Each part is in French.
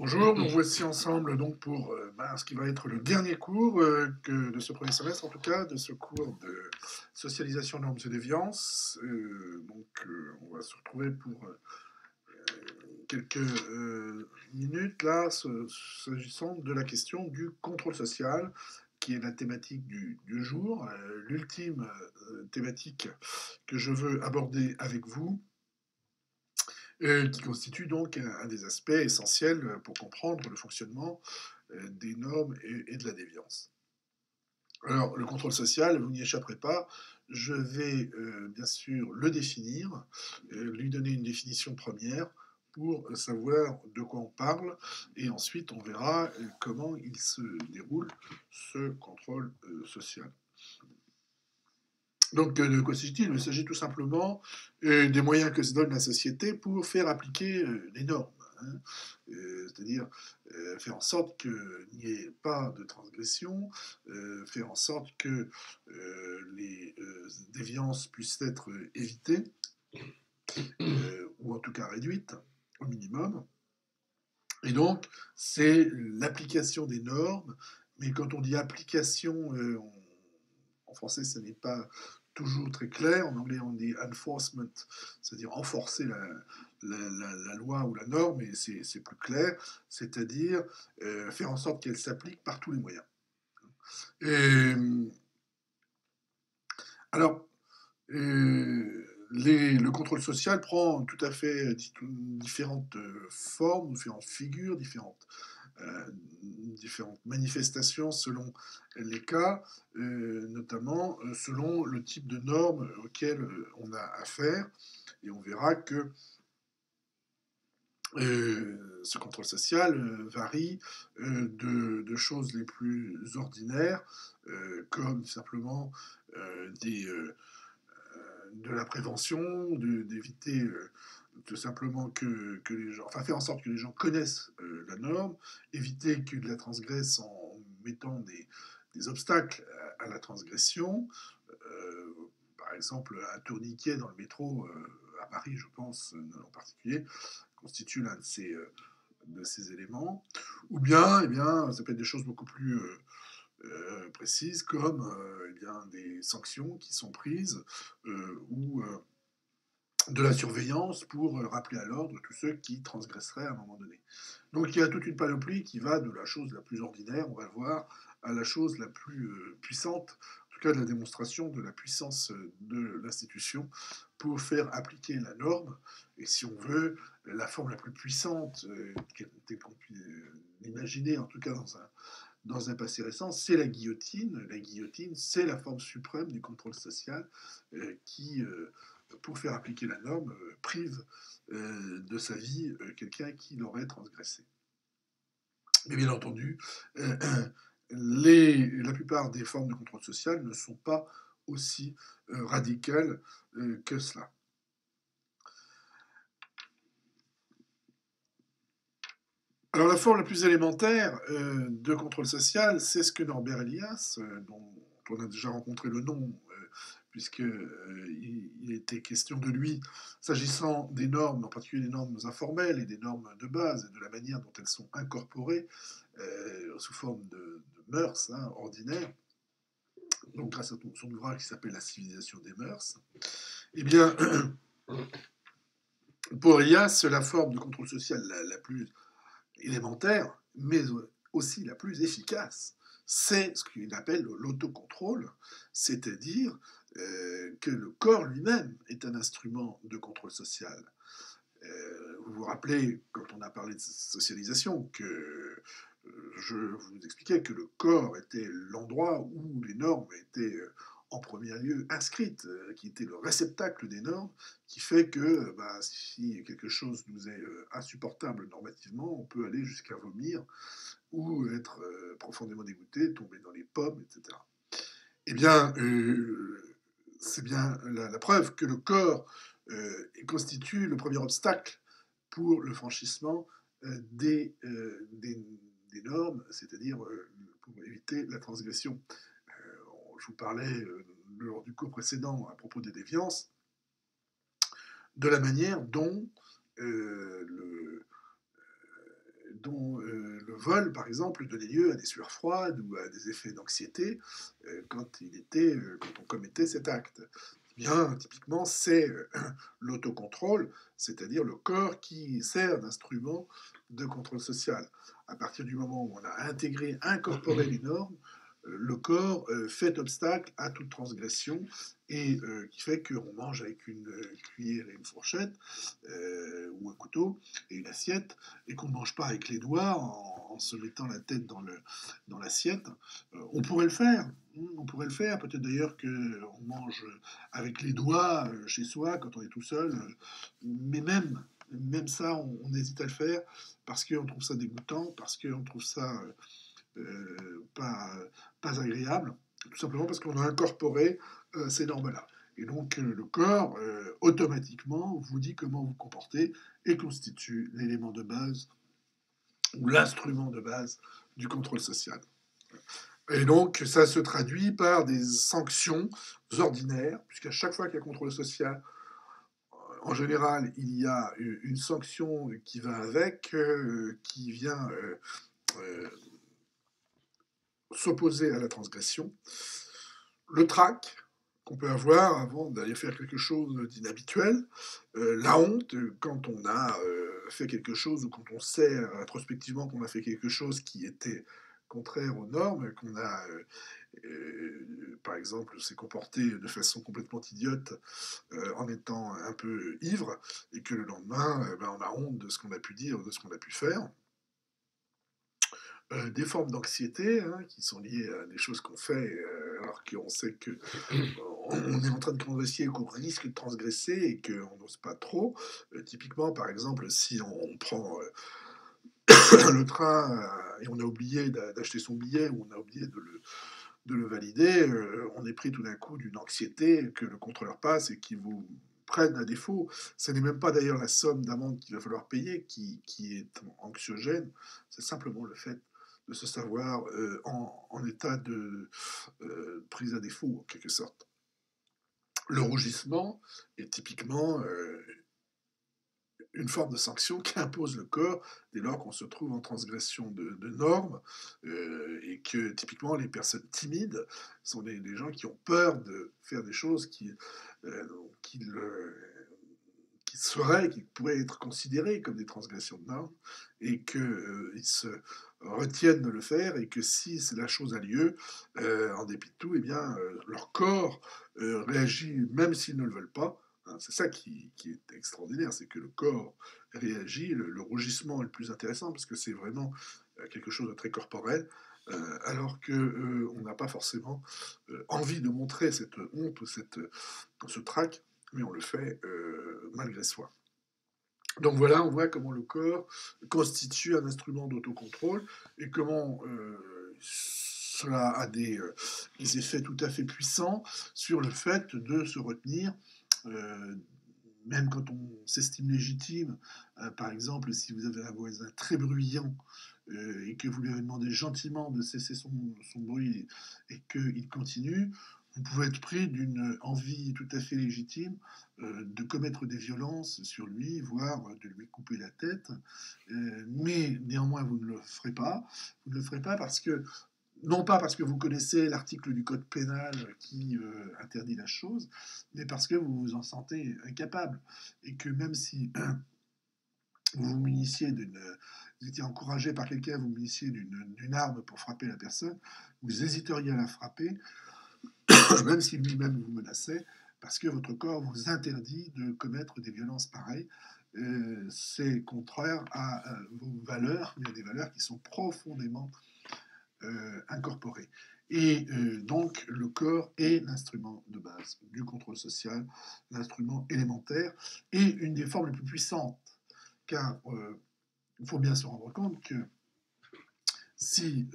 Bonjour, nous voici ensemble donc pour ce qui va être le dernier cours de ce premier semestre, en tout cas, de ce cours de socialisation, normes et déviance. On va se retrouver pour quelques minutes là, s'agissant de la question du contrôle social, qui est la thématique du jour, l'ultime thématique que je veux aborder avec vous, qui constitue donc un des aspects essentiels pour comprendre le fonctionnement des normes et de la déviance. Alors, le contrôle social, vous n'y échapperez pas. Je vais bien sûr le définir, lui donner une définition première pour savoir de quoi on parle, et ensuite on verra comment il se déroule ce contrôle social. Donc, de quoi s'agit-il? Il s'agit tout simplement des moyens que se donne la société pour faire appliquer les normes, hein. C'est-à-dire faire en sorte qu'il n'y ait pas de transgression, faire en sorte que les déviances puissent être évitées, ou en tout cas réduites au minimum. Et donc, c'est l'application des normes, mais quand on dit application, en français, ce n'est pas toujours très clair. En anglais, on dit enforcement, c'est-à-dire enforcer la loi ou la norme, et c'est plus clair, c'est-à-dire faire en sorte qu'elle s'applique par tous les moyens. Et, alors, le contrôle social prend tout à fait différentes formes, différentes figures, euh, différentes manifestations selon les cas, notamment selon le type de normes auxquelles on a affaire. Et on verra que ce contrôle social varie de choses les plus ordinaires, comme simplement de la prévention, d'éviter tout simplement que les gens, enfin faire en sorte que les gens connaissent la norme, éviter qu'ils la transgressent en mettant des obstacles à la transgression. Euh, Par exemple, un tourniquet dans le métro, à Paris, je pense, en particulier, constitue l'un de ces éléments. Ou bien, eh bien, ça peut être des choses beaucoup plus précises, comme eh bien, des sanctions qui sont prises, ou de la surveillance pour rappeler à l'ordre tous ceux qui transgresseraient à un moment donné. Donc il y a toute une panoplie qui va de la chose la plus ordinaire, on va le voir, à la chose la plus puissante, en tout cas de la démonstration de la puissance de l'institution pour faire appliquer la norme. Et si on veut, la forme la plus puissante telle qu'on puisse l'imaginer, en tout cas dans un passé récent, c'est la guillotine. La guillotine, c'est la forme suprême du contrôle social qui, pour faire appliquer la norme, prive de sa vie quelqu'un qui l'aurait transgressé. Mais bien entendu, euh, la plupart des formes de contrôle social ne sont pas aussi radicales que cela. Alors la forme la plus élémentaire de contrôle social, c'est ce que Norbert Elias, dont on a déjà rencontré le nom, puisqu'il était question de lui, s'agissant des normes, en particulier des normes informelles et des normes de base, et de la manière dont elles sont incorporées sous forme de mœurs ordinaires, donc grâce à son ouvrage qui s'appelle La civilisation des mœurs. Eh bien, pour Elias, la forme de contrôle social la plus élémentaire, mais aussi la plus efficace, c'est ce qu'il appelle l'autocontrôle, c'est-à-dire que le corps lui-même est un instrument de contrôle social. Vous vous rappelez, quand on a parlé de socialisation, que je vous expliquais que le corps était l'endroit où les normes étaient en premier lieu inscrites, qui était le réceptacle des normes, qui fait que si quelque chose nous est insupportable normativement, on peut aller jusqu'à vomir ou être profondément dégoûté, tomber dans les pommes, etc. Eh bien, c'est bien la preuve que le corps constitue le premier obstacle pour le franchissement des normes, c'est-à-dire pour éviter la transgression. Je vous parlais lors du cours précédent à propos des déviances, de la manière dont dont le vol, par exemple, donnait lieu à des sueurs froides ou à des effets d'anxiété quand on commettait cet acte. Eh bien, typiquement, c'est l'autocontrôle, c'est-à-dire le corps qui sert d'instrument de contrôle social. À partir du moment où on a intégré, incorporé les normes, le corps fait obstacle à toute transgression et qui fait qu'on mange avec une cuillère et une fourchette ou un couteau et une assiette et qu'on ne mange pas avec les doigts en se mettant la tête dans l'assiette. On pourrait le faire. On pourrait le faire. Peut-être d'ailleurs qu'on mange avec les doigts chez soi quand on est tout seul. Mais même ça, on hésite à le faire parce qu'on trouve ça dégoûtant, parce qu'on trouve ça pas agréable, tout simplement parce qu'on a incorporé ces normes-là. Et donc le corps, automatiquement, vous dit comment vous comporter et constitue l'élément de base ou l'instrument de base du contrôle social. Et donc ça se traduit par des sanctions ordinaires, puisqu'à chaque fois qu'il y a contrôle social, en général, il y a une sanction qui va avec, qui vient s'opposer à la transgression. Le trac qu'on peut avoir avant d'aller faire quelque chose d'inhabituel, la honte quand on a fait quelque chose ou quand on sait rétrospectivement qu'on a fait quelque chose qui était contraire aux normes, qu'on a, par exemple, s'est comporté de façon complètement idiote en étant un peu ivre, et que le lendemain, ben, on a honte de ce qu'on a pu dire, de ce qu'on a pu faire. Des formes d'anxiété hein, qui sont liées à des choses qu'on fait alors qu'on sait que on est en train de transgresser, qu'on risque de transgresser et qu'on n'ose pas trop. Typiquement, par exemple, si on prend le train et on a oublié d'acheter son billet ou on a oublié de le valider, on est pris tout d'un coup d'une anxiété que le contrôleur passe et qui vous prenne à défaut. Ce n'est même pas d'ailleurs la somme d'amende qu'il va falloir payer qui est anxiogène, c'est simplement le fait de se savoir en état de prise à défaut, en quelque sorte. Le rougissement est typiquement une forme de sanction qu'impose le corps dès lors qu'on se trouve en transgression de normes et que typiquement les personnes timides sont des gens qui ont peur de faire des choses euh, qui, le- qui pourraient être considérées comme des transgressions de normes et qu'ils se retiennent de le faire et que si la chose a lieu, en dépit de tout, eh bien, leur corps réagit même s'ils ne le veulent pas. Hein. C'est ça qui est extraordinaire, c'est que le corps réagit. Le rougissement est le plus intéressant parce que c'est vraiment quelque chose de très corporel. Alors que on n'a pas forcément envie de montrer cette honte ou ce trac, mais on le fait malgré soi. Donc voilà, on voit comment le corps constitue un instrument d'autocontrôle et comment cela a des effets tout à fait puissants sur le fait de se retenir, euh, même quand on s'estime légitime. Par exemple, si vous avez un voisin très bruyant et que vous lui avez demandé gentiment de cesser son bruit et qu'il continue, vous pouvez être pris d'une envie tout à fait légitime de commettre des violences sur lui, voire de lui couper la tête. Mais néanmoins, vous ne le ferez pas. Vous ne le ferez pas parce que, non pas parce que vous connaissez l'article du code pénal qui interdit la chose, mais parce que vous vous en sentez incapable. Et que même si vous étiez encouragé par quelqu'un, vous municiez d'une arme pour frapper la personne, vous hésiteriez à la frapper, même si lui-même vous menaçait, parce que votre corps vous interdit de commettre des violences pareilles. C'est contraire à vos valeurs. Il y a des valeurs qui sont profondément incorporées. Et donc, le corps est l'instrument de base du contrôle social, l'instrument élémentaire, et une des formes les plus puissantes. Car il faut bien se rendre compte que si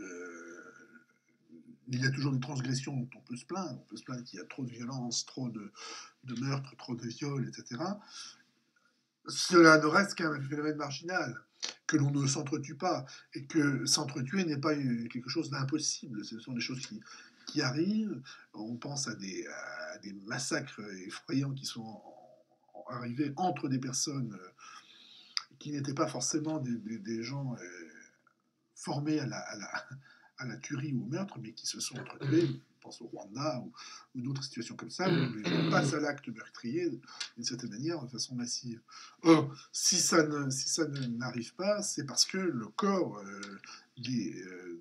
il y a toujours des transgressions dont on peut se plaindre qu'il y a trop de violence, trop de meurtres, trop de viols, etc. Cela ne reste qu'un phénomène marginal, que l'on ne s'entretue pas, et que s'entretuer n'est pas quelque chose d'impossible. Ce sont des choses qui arrivent. On pense à des massacres effrayants qui sont arrivés entre des personnes qui n'étaient pas forcément des gens formés à la tuerie ou au meurtre, mais qui se sont entretués. Je pense au Rwanda ou d'autres situations comme ça, où les gens passent à l'acte meurtrier d'une certaine manière, de façon massive. Or, si ça n'arrive pas, c'est parce que le corps,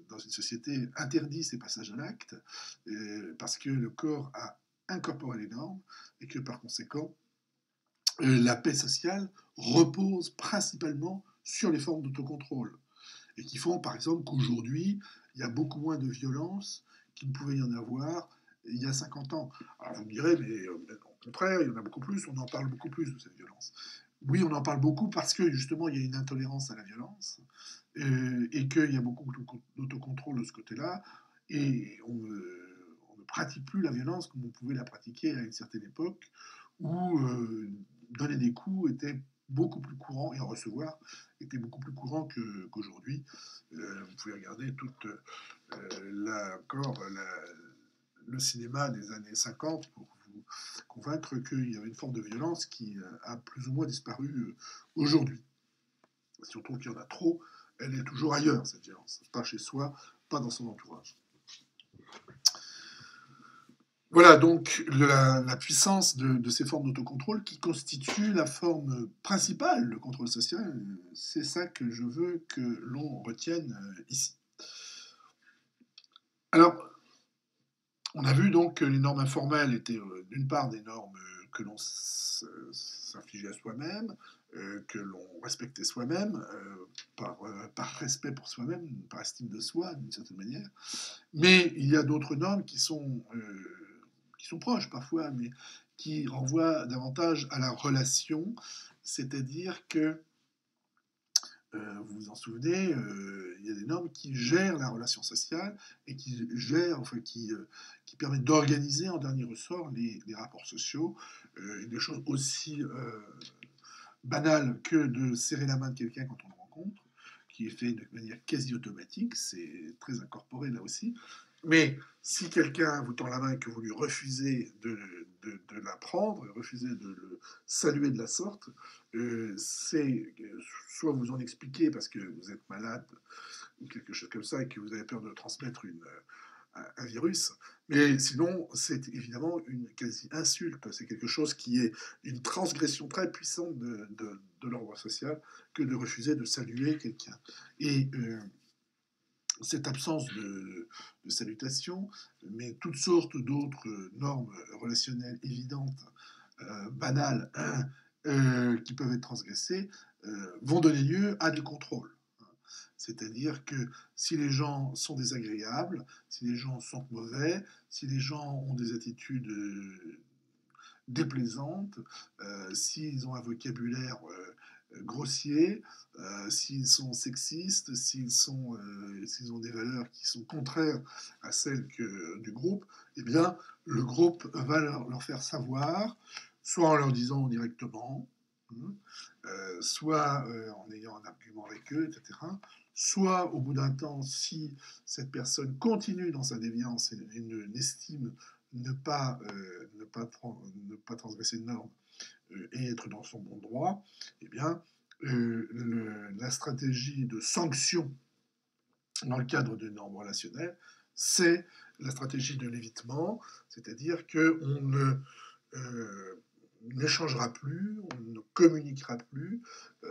dans une société, interdit ces passages à l'acte, parce que le corps a incorporé les normes, et que par conséquent, la paix sociale repose principalement sur les formes d'autocontrôle. Et qui font, par exemple, qu'aujourd'hui, il y a beaucoup moins de violence qu'il ne pouvait y en avoir il y a 50 ans. Alors vous me direz, mais au contraire, il y en a beaucoup plus, on en parle beaucoup plus de cette violence. Oui, on en parle beaucoup parce que justement, il y a une intolérance à la violence et qu'il y a beaucoup d'autocontrôle de ce côté-là. Et on ne pratique plus la violence comme on pouvait la pratiquer à une certaine époque où donner des coups était beaucoup plus courant et en recevoir était beaucoup plus courant qu'aujourd'hui. Vous pouvez regarder le cinéma des années 50 pour vous convaincre qu'il y avait une forme de violence qui a plus ou moins disparu aujourd'hui. Si on trouve qu'il y en a trop, elle est toujours ailleurs, cette violence. Pas chez soi, pas dans son entourage. Voilà donc la puissance de ces formes d'autocontrôle qui constituent la forme principale de contrôle social. C'est ça que je veux que l'on retienne ici. Alors, on a vu donc que les normes informelles étaient d'une part des normes que l'on s'infligeait à soi-même, que l'on respectait soi-même, par respect pour soi-même, par estime de soi, d'une certaine manière. Mais il y a d'autres normes qui sont proches parfois, mais qui renvoient davantage à la relation, c'est-à-dire que, vous vous en souvenez, il y a des normes qui gèrent la relation sociale et qui permettent d'organiser en dernier ressort les rapports sociaux, des choses aussi banales que de serrer la main de quelqu'un quand on le rencontre, qui est fait de manière quasi automatique, c'est très incorporé là aussi. Mais si quelqu'un vous tend la main et que vous lui refusez de la prendre, refusez de le saluer de la sorte, c'est soit vous en expliquez parce que vous êtes malade ou quelque chose comme ça et que vous avez peur de transmettre un virus, mais sinon c'est évidemment une quasi-insulte, c'est quelque chose qui est une transgression très puissante de l'ordre social que de refuser de saluer quelqu'un. Et cette absence de salutation, mais toutes sortes d'autres normes relationnelles évidentes, banales, qui peuvent être transgressées, vont donner lieu à du contrôle. C'est-à-dire que si les gens sont désagréables, si les gens sont mauvais, si les gens ont des attitudes déplaisantes, s'ils ont un vocabulaire grossiers, s'ils sont sexistes, s'ils ont des valeurs qui sont contraires à celles du groupe, eh bien, le groupe va leur faire savoir, soit en leur disant directement, soit en ayant un argument avec eux, etc., soit au bout d'un temps, si cette personne continue dans sa déviance et n'estime ne pas transgresser de normes et être dans son bon droit, eh bien, la stratégie de sanction dans le cadre de normes relationnelles, c'est la stratégie de l'évitement, c'est-à-dire qu'on n'échangera plus, on ne communiquera plus,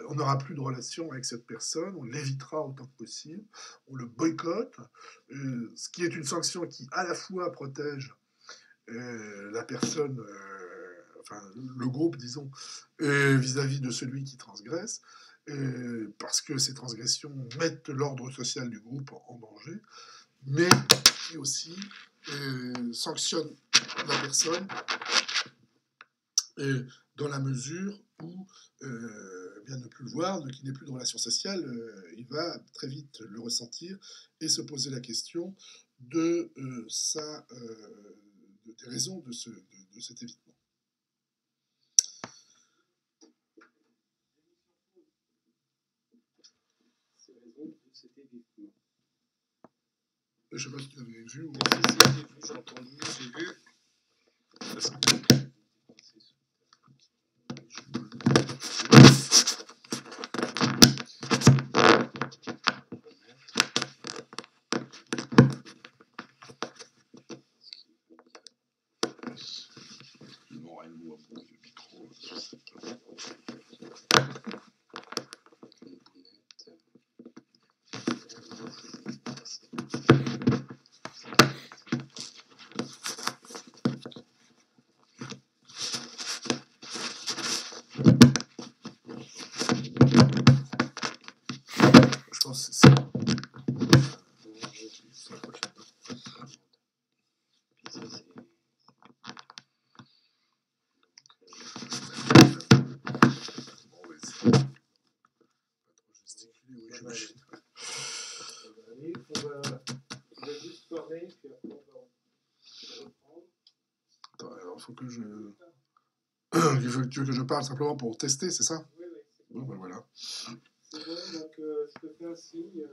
on n'aura plus de relation avec cette personne, on l'évitera autant que possible, on le boycotte, ce qui est une sanction qui à la fois protège la personne, le groupe, disons, vis-à-vis de celui qui transgresse, parce que ces transgressions mettent l'ordre social du groupe en danger, mais qui aussi sanctionne la personne dans la mesure où, bien ne plus le voir, qu'il n'ait plus de relation sociale, il va très vite le ressentir et se poser la question des raisons de cet évitement. Je ne sais pas si tu avais vu ou... J'ai entendu, j'ai vu. Attends, c'est... Puis ça, c'est. Bon, ouais, c'est... Pas trop gesticuler, oui, j'imagine. Allez, on va juste parler, puis après on va reprendre. Attends, alors faut que je... Tu veux que je parle simplement pour tester, c'est ça? Oui, oui, c'est Bon, bon. ben voilà. C'est bon, donc je te fais un signe.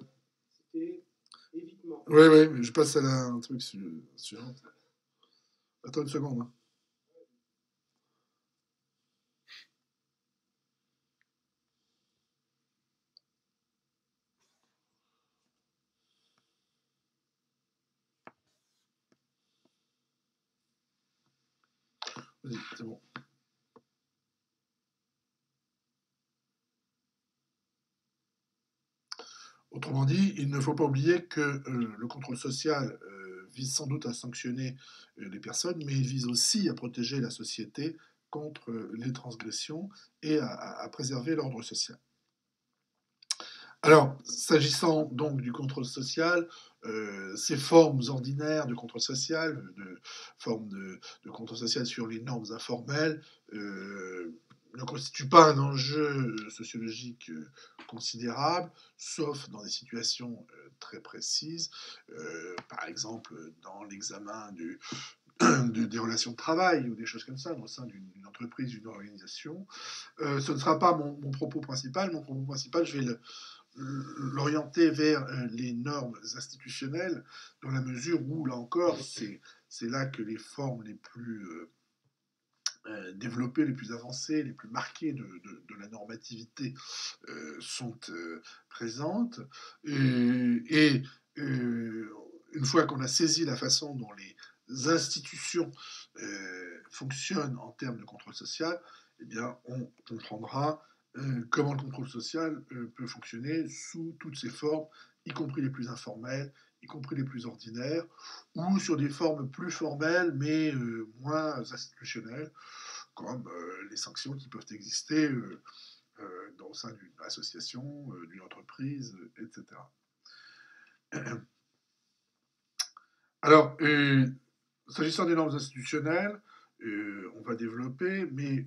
C'était évitement. Oui, oui, mais je passe à un truc suivant. Attends une seconde. Hein. Vas-y, c'est bon. Autrement dit, il ne faut pas oublier que le contrôle social vise sans doute à sanctionner les personnes, mais il vise aussi à protéger la société contre les transgressions et à préserver l'ordre social. Alors, s'agissant donc du contrôle social, ces formes ordinaires de contrôle social, formes de contrôle social sur les normes informelles, ne constituent pas un enjeu sociologique considérable, sauf dans des situations très précises, par exemple dans l'examen des relations de travail ou des choses comme ça, au sein d'une entreprise, d'une organisation. Ce ne sera pas mon propos principal. Mon propos principal, je vais l'orienter vers les normes institutionnelles, dans la mesure où, là encore, c'est là que les formes les plus développées, les plus avancées, les plus marquées de la normativité sont présentes. Et une fois qu'on a saisi la façon dont les institutions fonctionnent en termes de contrôle social, eh bien, on comprendra comment le contrôle social peut fonctionner sous toutes ses formes, y compris les plus informelles, y compris les plus ordinaires, ou sur des formes plus formelles mais moins institutionnelles, comme les sanctions qui peuvent exister au sein d'une association, d'une entreprise, etc. Alors, s'agissant des normes institutionnelles, on va développer, mais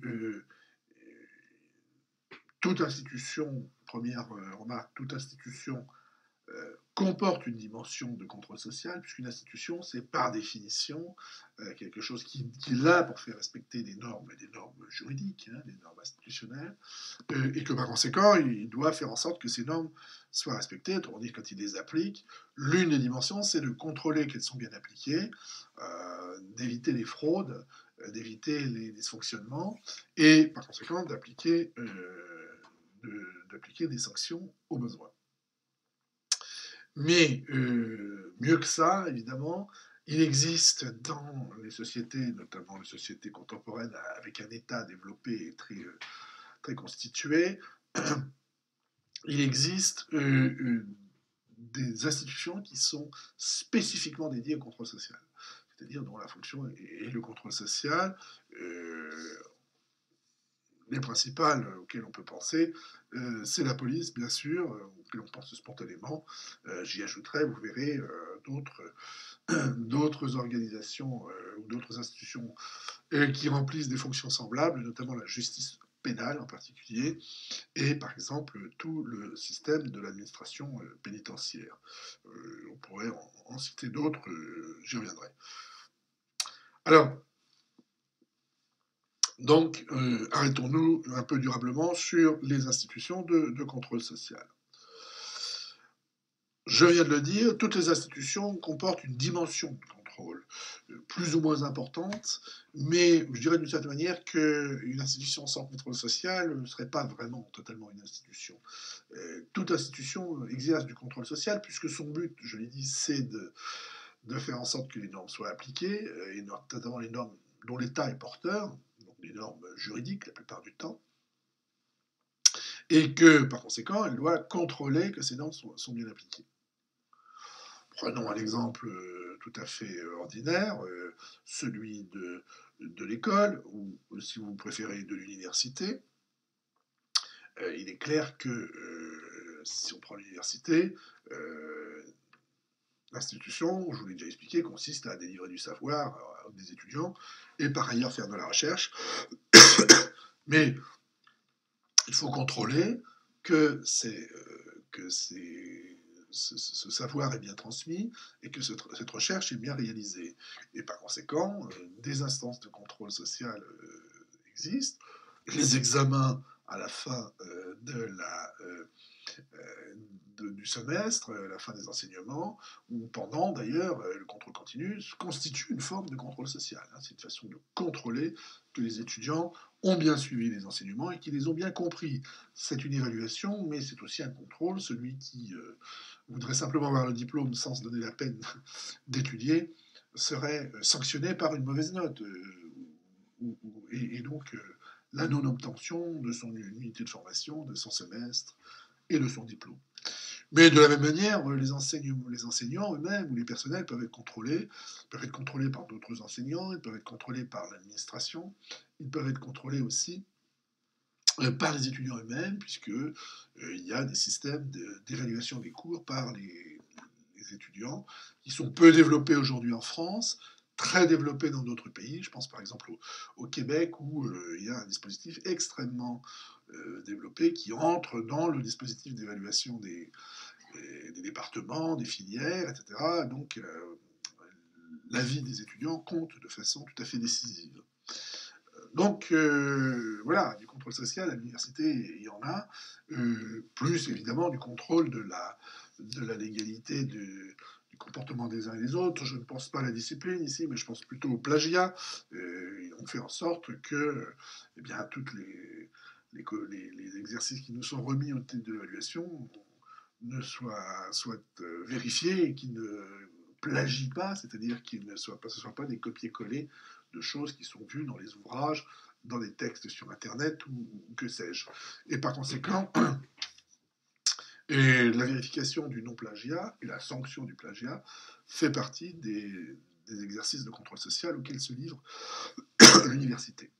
toute institution, première remarque, toute institution comporte une dimension de contrôle social, puisqu'une institution, c'est par définition quelque chose qui est là pour faire respecter des normes juridiques, hein, des normes institutionnelles, et que par conséquent, il doit faire en sorte que ces normes soient respectées. Autrement dit, quand il les applique, l'une des dimensions, c'est de contrôler qu'elles sont bien appliquées, d'éviter les fraudes, d'éviter les dysfonctionnements, et par conséquent d'appliquer des sanctions au besoin. Mais mieux que ça, évidemment, il existe dans les sociétés, notamment les sociétés contemporaines avec un État développé et très constitué, il existe des institutions qui sont spécifiquement dédiées au contrôle social, c'est-à-dire dont la fonction est le contrôle social. Les principales auxquelles on peut penser, c'est la police, bien sûr, auxquelles on pense spontanément. J'y ajouterai, vous verrez, d'autres organisations ou d'autres institutions qui remplissent des fonctions semblables, notamment la justice pénale en particulier, et par exemple tout le système de l'administration pénitentiaire. On pourrait en citer d'autres, j'y reviendrai. Alors, donc, arrêtons-nous un peu durablement sur les institutions de contrôle social. Je viens de le dire, toutes les institutions comportent une dimension de contrôle, plus ou moins importante, mais je dirais d'une certaine manière qu'une institution sans contrôle social ne serait pas vraiment totalement une institution. Toute institution exerce du contrôle social, puisque son but, je l'ai dit, c'est de faire en sorte que les normes soient appliquées, et notamment les normes dont l'État est porteur, donc les normes juridiques la plupart du temps, et que, par conséquent, elle doit contrôler que ces normes sont bien appliquées. Prenons un exemple tout à fait ordinaire, celui de l'école, ou si vous préférez de l'université. Il est clair que si on prend l'université, l'institution, je vous l'ai déjà expliqué, consiste à délivrer du savoir à des étudiants et par ailleurs faire de la recherche. Mais il faut contrôler que ce savoir est bien transmis et que cette recherche est bien réalisée. Et par conséquent, des instances de contrôle social existent. Les examens à la fin du semestre, la fin des enseignements, ou pendant d'ailleurs, le contrôle continu, constitue une forme de contrôle social. C'est une façon de contrôler que les étudiants ont bien suivi les enseignements et qu'ils les ont bien compris. C'est une évaluation, mais c'est aussi un contrôle. Celui qui voudrait simplement avoir le diplôme sans se donner la peine d'étudier serait sanctionné par une mauvaise note. Et donc, la non-obtention de son unité de formation, de son semestre et de son diplôme. Mais de la même manière, les enseignants eux-mêmes ou les personnels peuvent être contrôlés par d'autres enseignants, ils peuvent être contrôlés par l'administration, ils peuvent être contrôlés aussi par les étudiants eux-mêmes, puisque il y a des systèmes d'évaluation des cours par les étudiants qui sont peu développés aujourd'hui en France, très développés dans d'autres pays. Je pense par exemple au Québec où il y a un dispositif extrêmement développé qui entre dans le dispositif d'évaluation des départements, des filières, etc. Donc l'avis des étudiants compte de façon tout à fait décisive. Donc voilà, du contrôle social à l'université, il y en a, plus évidemment du contrôle de la légalité du comportement des uns et des autres. Je ne pense pas à la discipline ici, mais je pense plutôt au plagiat. On fait en sorte que eh bien, tous les exercices qui nous sont remis au titre de l'évaluation ne soient vérifiés et qui ne plagient pas, c'est-à-dire qu'ils ne soient pas, ce ne soient pas des copier-coller de choses qui sont vues dans les ouvrages, dans les textes sur Internet ou que sais-je. Et par conséquent, la vérification du non-plagiat et la sanction du plagiat fait partie des exercices de contrôle social auxquels se livre l'université.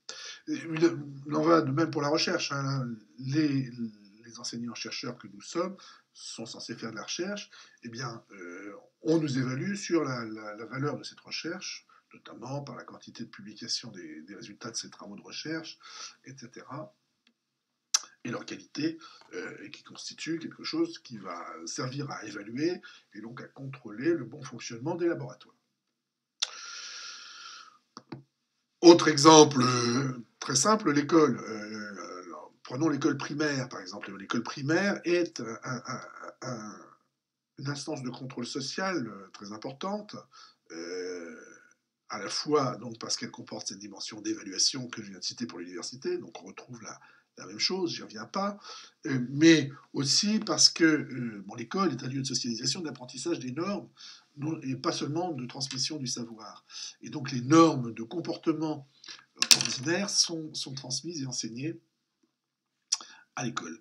Il en va de même pour la recherche. Hein. Les enseignants-chercheurs que nous sommes sont censés faire de la recherche. Eh bien, on nous évalue sur la valeur de cette recherche, notamment par la quantité de publication des résultats de ces travaux de recherche, etc. Et leur qualité, et qui constitue quelque chose qui va servir à évaluer et donc à contrôler le bon fonctionnement des laboratoires. Autre exemple très simple, l'école. Prenons l'école primaire, par exemple. L'école primaire est une instance de contrôle social très importante, à la fois donc, parce qu'elle comporte cette dimension d'évaluation que je viens de citer pour l'université, donc on retrouve la même chose, j'y reviens pas, mais aussi parce que l'école est un lieu de socialisation, d'apprentissage des normes, et pas seulement de transmission du savoir. Et donc les normes de comportement ordinaire sont transmises et enseignées à l'école.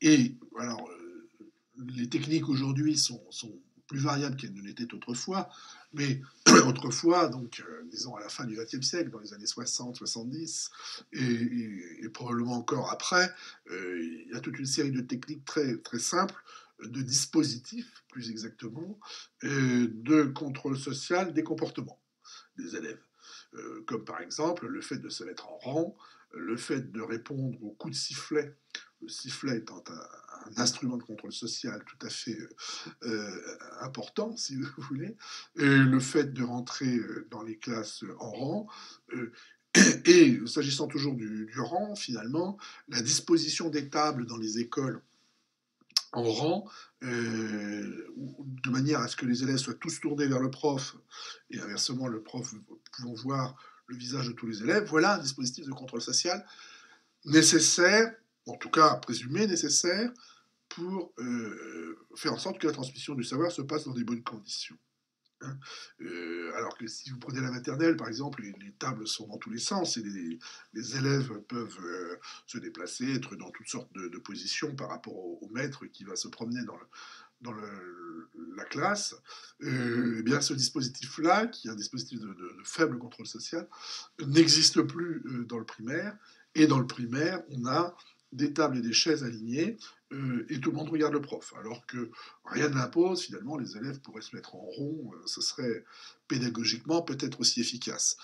Et alors, les techniques aujourd'hui sont plus variables qu'elles ne l'étaient autrefois, mais autrefois, donc, disons à la fin du XXe siècle, dans les années 60, 70, et probablement encore après, il y a toute une série de techniques très, très simples, de dispositifs, plus exactement, de contrôle social des comportements des élèves. Comme par exemple le fait de se mettre en rang, le fait de répondre au coup de sifflet, le sifflet étant un instrument de contrôle social tout à fait important, si vous voulez, le fait de rentrer dans les classes en rang, et s'agissant toujours du rang, finalement, la disposition des tables dans les écoles en rang, de manière à ce que les élèves soient tous tournés vers le prof, et inversement, le prof pouvant voir le visage de tous les élèves. Voilà un dispositif de contrôle social nécessaire, en tout cas présumé nécessaire, pour faire en sorte que la transmission du savoir se passe dans des bonnes conditions. Hein. Alors que si vous prenez la maternelle, par exemple, les tables sont dans tous les sens et les élèves peuvent se déplacer, être dans toutes sortes de positions par rapport au maître qui va se promener dans la classe. Eh bien, ce dispositif-là, qui est un dispositif de faible contrôle social, n'existe plus dans le primaire. Et dans le primaire, on a des tables et des chaises alignées, et tout le monde regarde le prof. Alors que rien ne l'impose, finalement, les élèves pourraient se mettre en rond, ce serait pédagogiquement peut-être aussi efficace.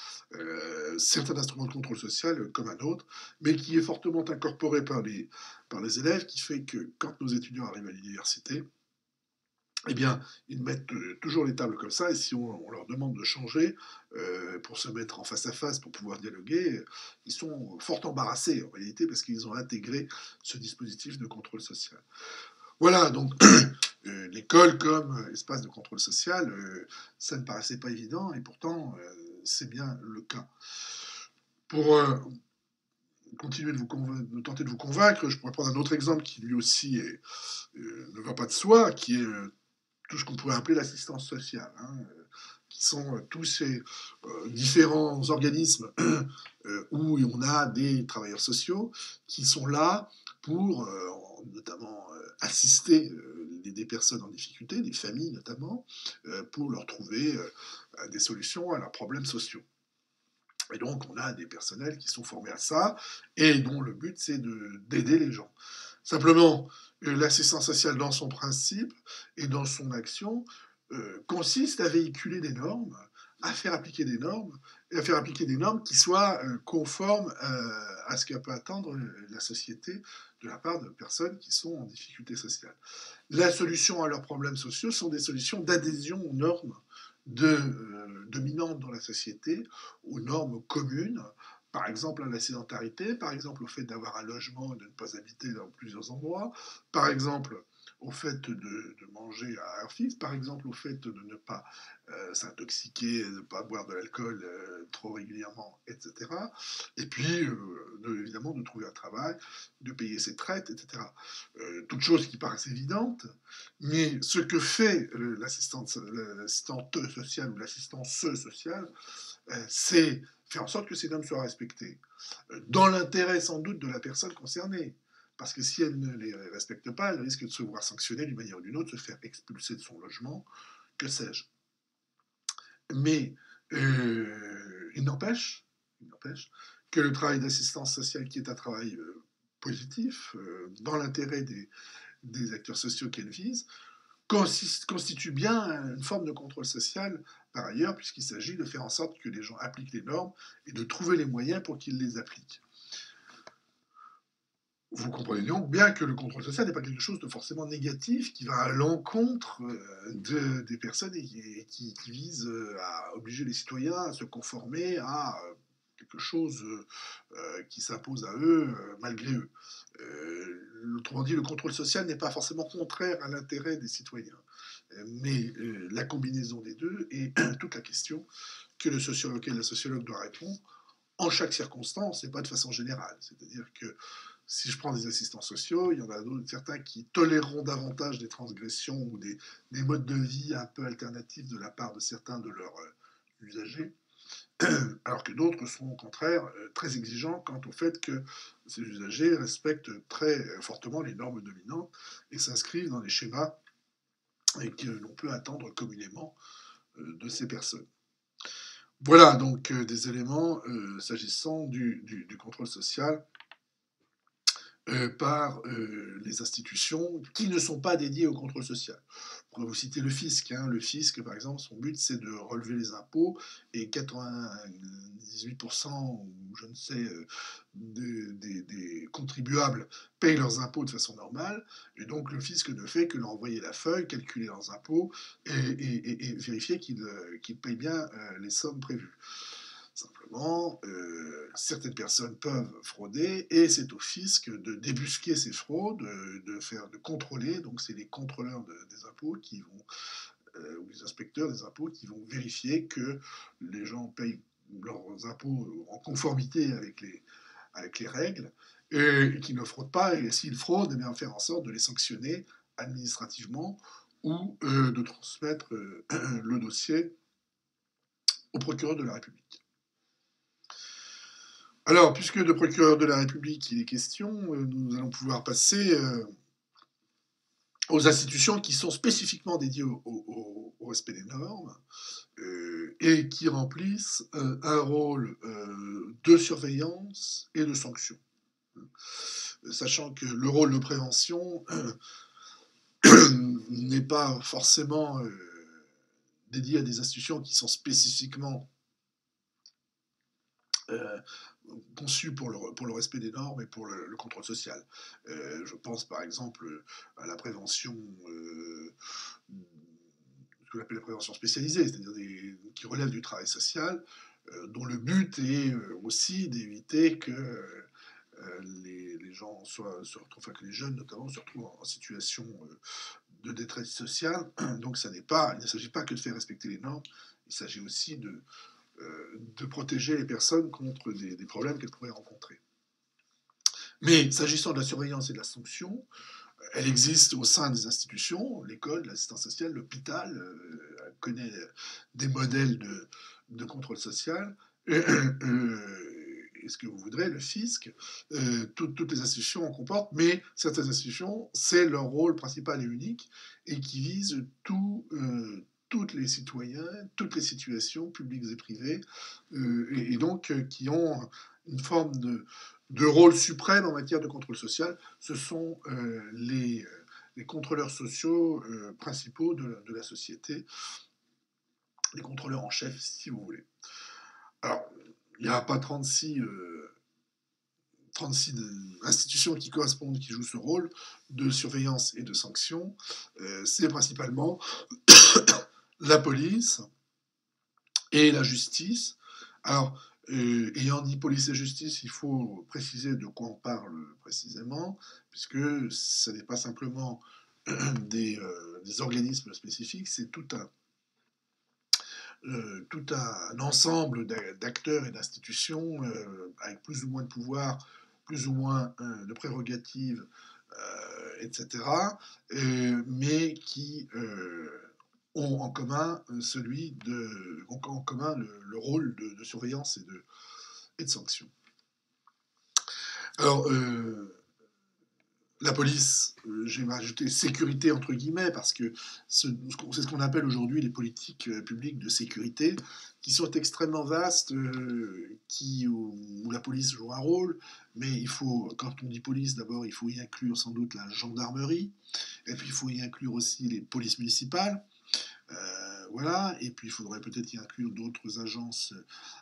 C'est un instrument de contrôle social comme un autre, mais qui est fortement incorporé par les élèves, qui fait que quand nos étudiants arrivent à l'université, eh bien, ils mettent toujours les tables comme ça, et si on leur demande de changer pour se mettre en face à face, pour pouvoir dialoguer, ils sont fort embarrassés en réalité parce qu'ils ont intégré ce dispositif de contrôle social. Voilà, donc l'école comme espace de contrôle social, ça ne paraissait pas évident, et pourtant c'est bien le cas. Pour continuer de tenter de vous convaincre, je pourrais prendre un autre exemple qui lui aussi ne va pas de soi, qui est tout ce qu'on pourrait appeler l'assistance sociale, hein, qui sont tous ces différents organismes où on a des travailleurs sociaux qui sont là pour notamment assister des personnes en difficulté, des familles notamment, pour leur trouver des solutions à leurs problèmes sociaux. Et donc, on a des personnels qui sont formés à ça, et dont le but, c'est d'aider les gens. Simplement, l'assistance sociale, dans son principe et dans son action, consiste à véhiculer des normes, à faire appliquer des normes, et à faire appliquer des normes qui soient conformes à ce que peut attendre la société de la part de personnes qui sont en difficulté sociale. La solution à leurs problèmes sociaux sont des solutions d'adhésion aux normes dominantes dans la société, aux normes communes, par exemple à la sédentarité, par exemple au fait d'avoir un logement et de ne pas habiter dans plusieurs endroits, par exemple au fait de manger à heure fixe, par exemple au fait de ne pas s'intoxiquer, de ne pas boire de l'alcool trop régulièrement, etc. Et puis, évidemment, de trouver un travail, de payer ses traites, etc. Toutes choses qui paraissent évidentes, mais ce que fait l'assistante sociale ou l'assistance sociale, c'est faire en sorte que ces normes soient respectées, dans l'intérêt sans doute de la personne concernée. Parce que si elle ne les respecte pas, elle risque de se voir sanctionnée d'une manière ou d'une autre, se faire expulser de son logement, que sais-je. Mais il n'empêche que le travail d'assistance sociale, qui est un travail positif, dans l'intérêt des acteurs sociaux qu'elle vise, constitue bien une forme de contrôle social par ailleurs, puisqu'il s'agit de faire en sorte que les gens appliquent les normes et de trouver les moyens pour qu'ils les appliquent. Vous comprenez donc bien que le contrôle social n'est pas quelque chose de forcément négatif qui va à l'encontre des personnes et qui vise à obliger les citoyens à se conformer à quelque chose qui s'impose à eux malgré eux. Autrement dit, le contrôle social n'est pas forcément contraire à l'intérêt des citoyens. Mais la combinaison des deux est toute la question que la sociologue doit répondre en chaque circonstance et pas de façon générale. C'est-à-dire que si je prends des assistants sociaux, il y en a certains qui toléreront davantage des transgressions ou des modes de vie un peu alternatifs de la part de certains de leurs usagers, alors que d'autres seront au contraire très exigeants quant au fait que ces usagers respectent très fortement les normes dominantes et s'inscrivent dans les schémas et que l'on peut attendre communément de ces personnes. Voilà donc des éléments s'agissant du contrôle social par les institutions qui ne sont pas dédiées au contrôle social. Je pourrais vous citer le fisc. Hein. Le fisc, par exemple, son but, c'est de relever les impôts, et 98% ou je ne sais des contribuables payent leurs impôts de façon normale, et donc le fisc ne fait que leur envoyer la feuille, calculer leurs impôts et vérifier qu'ils payent bien les sommes prévues. Simplement, certaines personnes peuvent frauder, et c'est au fisc de débusquer ces fraudes, de contrôler. Donc c'est les contrôleurs des impôts qui vont, ou les inspecteurs des impôts qui vont vérifier que les gens payent leurs impôts en conformité avec les règles, et qui ne fraudent pas. Et s'ils fraudent, eh bien, faire en sorte de les sanctionner administrativement ou de transmettre le dossier au procureur de la République. Alors, puisque de procureur de la République il est question, nous allons pouvoir passer aux institutions qui sont spécifiquement dédiées au respect des normes et qui remplissent un rôle de surveillance et de sanction. sachant que le rôle de prévention n'est pas forcément dédié à des institutions qui sont spécifiquement conçues pour le respect des normes et pour le contrôle social. Je pense par exemple à la prévention, ce qu'on appelle la prévention spécialisée, c'est-à-dire qui relève du travail social, dont le but est aussi d'éviter que les gens se retrouvent, enfin que les jeunes notamment se retrouvent en situation de détresse sociale. Donc il ne s'agit pas que de faire respecter les normes, il s'agit aussi de protéger les personnes contre des problèmes qu'elles pourraient rencontrer. Mais s'agissant de la surveillance et de la sanction, elle existe au sein des institutions, l'école, l'assistance sociale, l'hôpital, connaît des modèles de contrôle social. Et ce que vous voudrez, le fisc, toutes les institutions en comportent, mais certaines institutions, c'est leur rôle principal et unique, et qui visent toutes les citoyens, toutes les situations publiques et privées, et donc qui ont une forme de rôle suprême en matière de contrôle social. Ce sont les contrôleurs sociaux principaux de la société, les contrôleurs en chef, si vous voulez. Alors, il n'y a pas 36 institutions qui correspondent, qui jouent ce rôle de surveillance et de sanction. C'est principalement la police et la justice. Alors, ayant dit police et justice, il faut préciser de quoi on parle précisément, puisque ce n'est pas simplement des organismes spécifiques, c'est tout un ensemble d'acteurs et d'institutions avec plus ou moins de pouvoir, plus ou moins de prérogatives, etc., mais qui ont en commun le rôle de surveillance et de sanction. Alors, la police, j'ai rajouté sécurité entre guillemets, parce que c'est ce qu'on appelle aujourd'hui les politiques publiques de sécurité, qui sont extrêmement vastes, où la police joue un rôle, mais quand on dit police, d'abord, il faut y inclure sans doute la gendarmerie, et puis il faut y inclure aussi les polices municipales, voilà, et puis il faudrait peut-être y inclure d'autres agences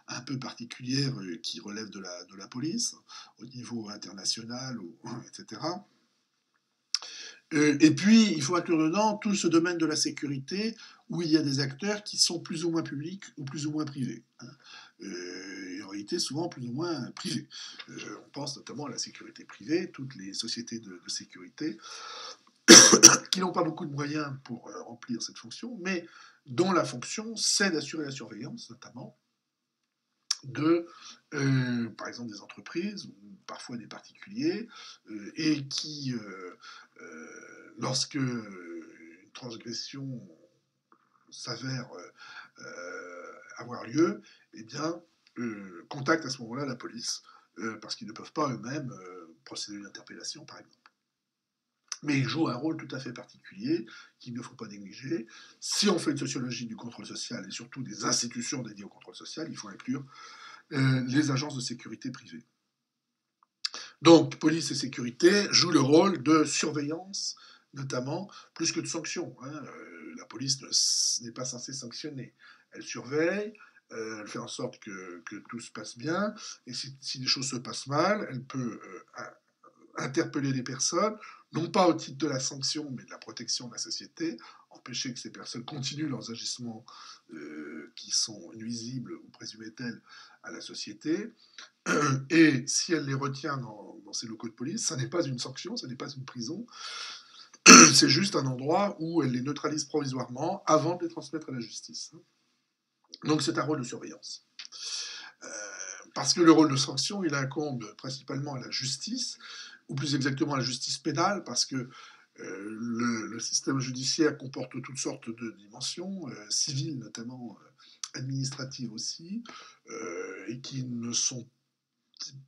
un peu particulières qui relèvent de la police, au niveau international, etc. Et puis, il faut inclure dedans tout ce domaine de la sécurité où il y a des acteurs qui sont plus ou moins publics ou plus ou moins privés. Et en réalité, souvent plus ou moins privés. On pense notamment à la sécurité privée, toutes les sociétés de sécurité qui n'ont pas beaucoup de moyens pour remplir cette fonction, mais dont la fonction, c'est d'assurer la surveillance, notamment, par exemple, des entreprises ou parfois des particuliers, et qui, lorsque une transgression s'avère avoir lieu, eh bien, contactent à ce moment-là la police, parce qu'ils ne peuvent pas eux-mêmes procéder à une interpellation, par exemple. Mais ils jouent un rôle tout à fait particulier qu'il ne faut pas négliger. Si on fait une sociologie du contrôle social et surtout des institutions dédiées au contrôle social, il faut inclure les agences de sécurité privées. Donc, police et sécurité jouent le rôle de surveillance, notamment, plus que de sanction. La police n'est pas censée sanctionner. Elle surveille, elle fait en sorte que tout se passe bien, et si les choses se passent mal, elle peut interpeller les personnes, non pas au titre de la sanction, mais de la protection de la société, empêcher que ces personnes continuent leurs agissements qui sont nuisibles ou présumés tels à la société. Et si elle les retient dans ces locaux de police, ça n'est pas une sanction, ça n'est pas une prison, c'est juste un endroit où elle les neutralise provisoirement avant de les transmettre à la justice. Donc c'est un rôle de surveillance. Parce que le rôle de sanction, il incombe principalement à la justice, ou plus exactement à la justice pénale, parce que le système judiciaire comporte toutes sortes de dimensions, civiles notamment, administratives aussi, et qui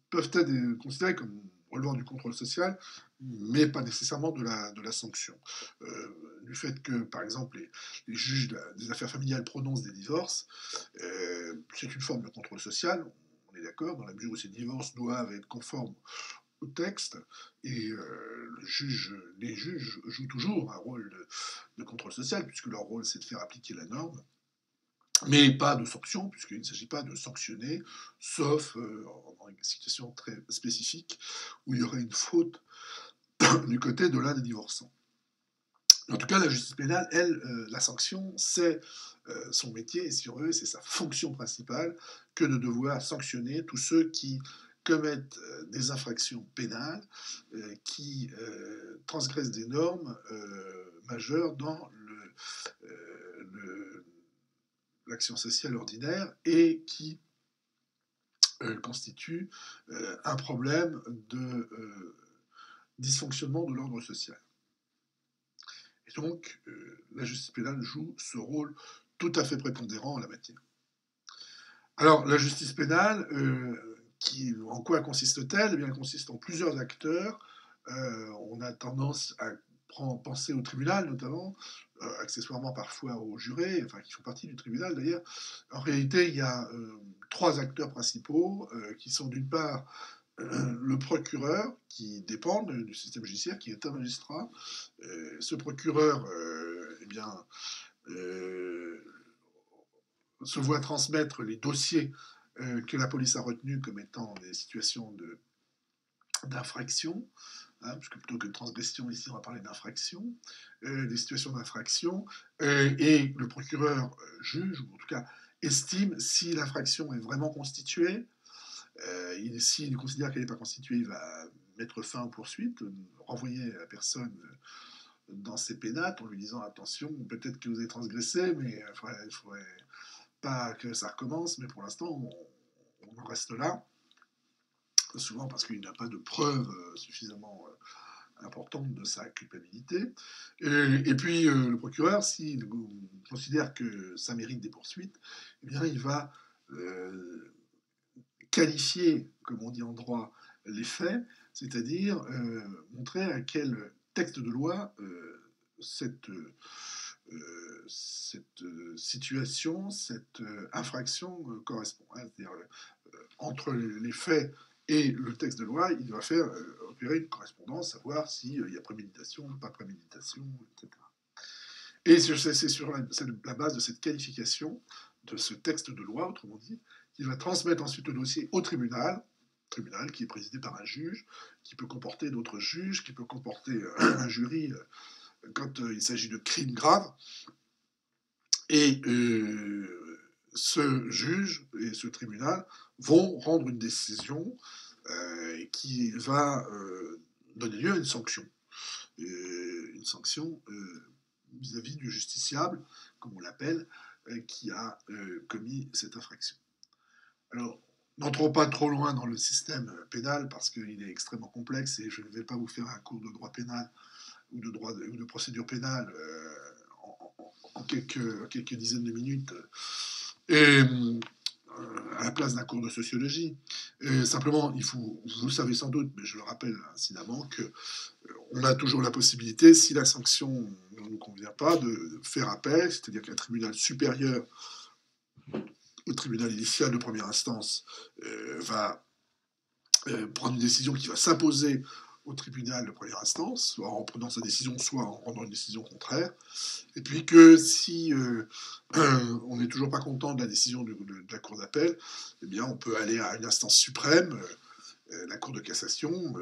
peuvent être considérées comme relevant du contrôle social, mais pas nécessairement de la sanction. Du fait que, par exemple, les juges des affaires familiales prononcent des divorces, c'est une forme de contrôle social, on est d'accord, dans la mesure où ces divorces doivent être conformes au texte, et les juges jouent toujours un rôle de contrôle social, puisque leur rôle c'est de faire appliquer la norme, mais pas de sanction, puisqu'il ne s'agit pas de sanctionner, sauf dans une situation très spécifique où il y aurait une faute du côté de l'un des divorcants. En tout cas, la justice pénale, elle, la sanction, c'est son métier, et sur eux, c'est sa fonction principale que de devoir sanctionner tous ceux qui commettent des infractions pénales, qui transgressent des normes majeures dans l'action sociale ordinaire et qui constituent un problème de dysfonctionnement de l'ordre social. Et donc, la justice pénale joue ce rôle tout à fait prépondérant en la matière. Alors, la justice pénale, en quoi consiste-t-elle? Eh bien, elle consiste en plusieurs acteurs. On a tendance à penser au tribunal, notamment, accessoirement parfois aux jurés, enfin, qui font partie du tribunal d'ailleurs. En réalité, il y a 3 acteurs principaux, qui sont d'une part le procureur, qui dépend du système judiciaire, qui est un magistrat. Ce procureur, eh bien, se voit transmettre les dossiers que la police a retenus comme étant des situations d'infraction, hein, puisque plutôt que de transgression, ici on va parler d'infraction, des situations d'infraction, et le procureur juge, ou en tout cas estime si l'infraction est vraiment constituée. S'il considère qu'elle n'est pas constituée, il va mettre fin aux poursuites, renvoyer la personne dans ses pénates en lui disant attention, peut-être que vous avez transgressé, mais il faudrait pas que ça recommence, mais pour l'instant, on en reste là. Souvent parce qu'il n'y a pas de preuves suffisamment importantes de sa culpabilité. Et puis, le procureur, s'il considère que ça mérite des poursuites, eh bien, il va qualifier, comme on dit en droit, les faits, c'est-à-dire montrer à quel texte de loi cette situation, cette infraction correspond. Hein. C'est-à-dire, entre les faits et le texte de loi, il doit faire opérer une correspondance, savoir s'il y a préméditation, pas préméditation, etc. Et c'est sur la base de cette qualification de ce texte de loi, autrement dit, qu'il va transmettre ensuite le dossier au tribunal qui est présidé par un juge, qui peut comporter d'autres juges, qui peut comporter un jury quand il s'agit de crimes graves. Et ce juge et ce tribunal vont rendre une décision qui va donner lieu à une sanction. Vis-à-vis du justiciable, comme on l'appelle, qui a commis cette infraction. Alors, n'entrons pas trop loin dans le système pénal parce qu'il est extrêmement complexe et je ne vais pas vous faire un cours de droit pénal ou de procédure pénale en quelques dizaines de minutes et à la place d'un cours de sociologie. Simplement, vous le savez sans doute, mais je le rappelle incidemment, qu'on a toujours la possibilité, si la sanction ne nous convient pas, de faire appel, c'est-à-dire qu'un tribunal supérieur au tribunal initial de première instance va prendre une décision qui va s'imposer au tribunal de première instance, soit en prenant sa décision, soit en rendant une décision contraire. Et puis que si on n'est toujours pas content de la décision de la Cour d'appel, eh bien on peut aller à une instance suprême, la Cour de cassation,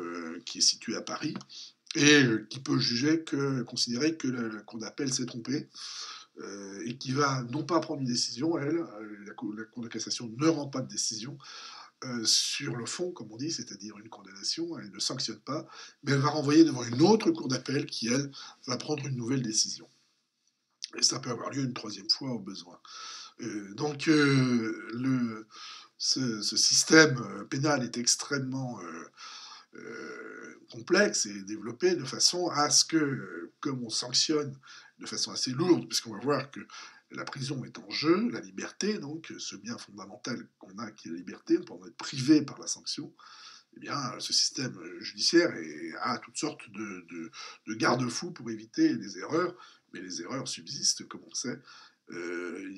qui est située à Paris, et qui peut considérer que la Cour d'appel s'est trompée, et qui va non pas prendre une décision, la Cour de cassation ne rend pas de décision sur le fond, comme on dit, c'est-à-dire une condamnation, elle ne sanctionne pas, mais elle va renvoyer devant une autre Cour d'appel qui, elle, va prendre une nouvelle décision. Et ça peut avoir lieu une 3e fois au besoin. Donc, ce système pénal est extrêmement complexe et développé de façon à ce que, comme on sanctionne de façon assez lourde, puisqu'on va voir que la prison est en jeu, la liberté, donc ce bien fondamental qu'on a qui est la liberté, on peut en être privé par la sanction, eh bien, ce système judiciaire a toutes sortes de garde-fous pour éviter les erreurs, mais les erreurs subsistent, comme on le sait. Il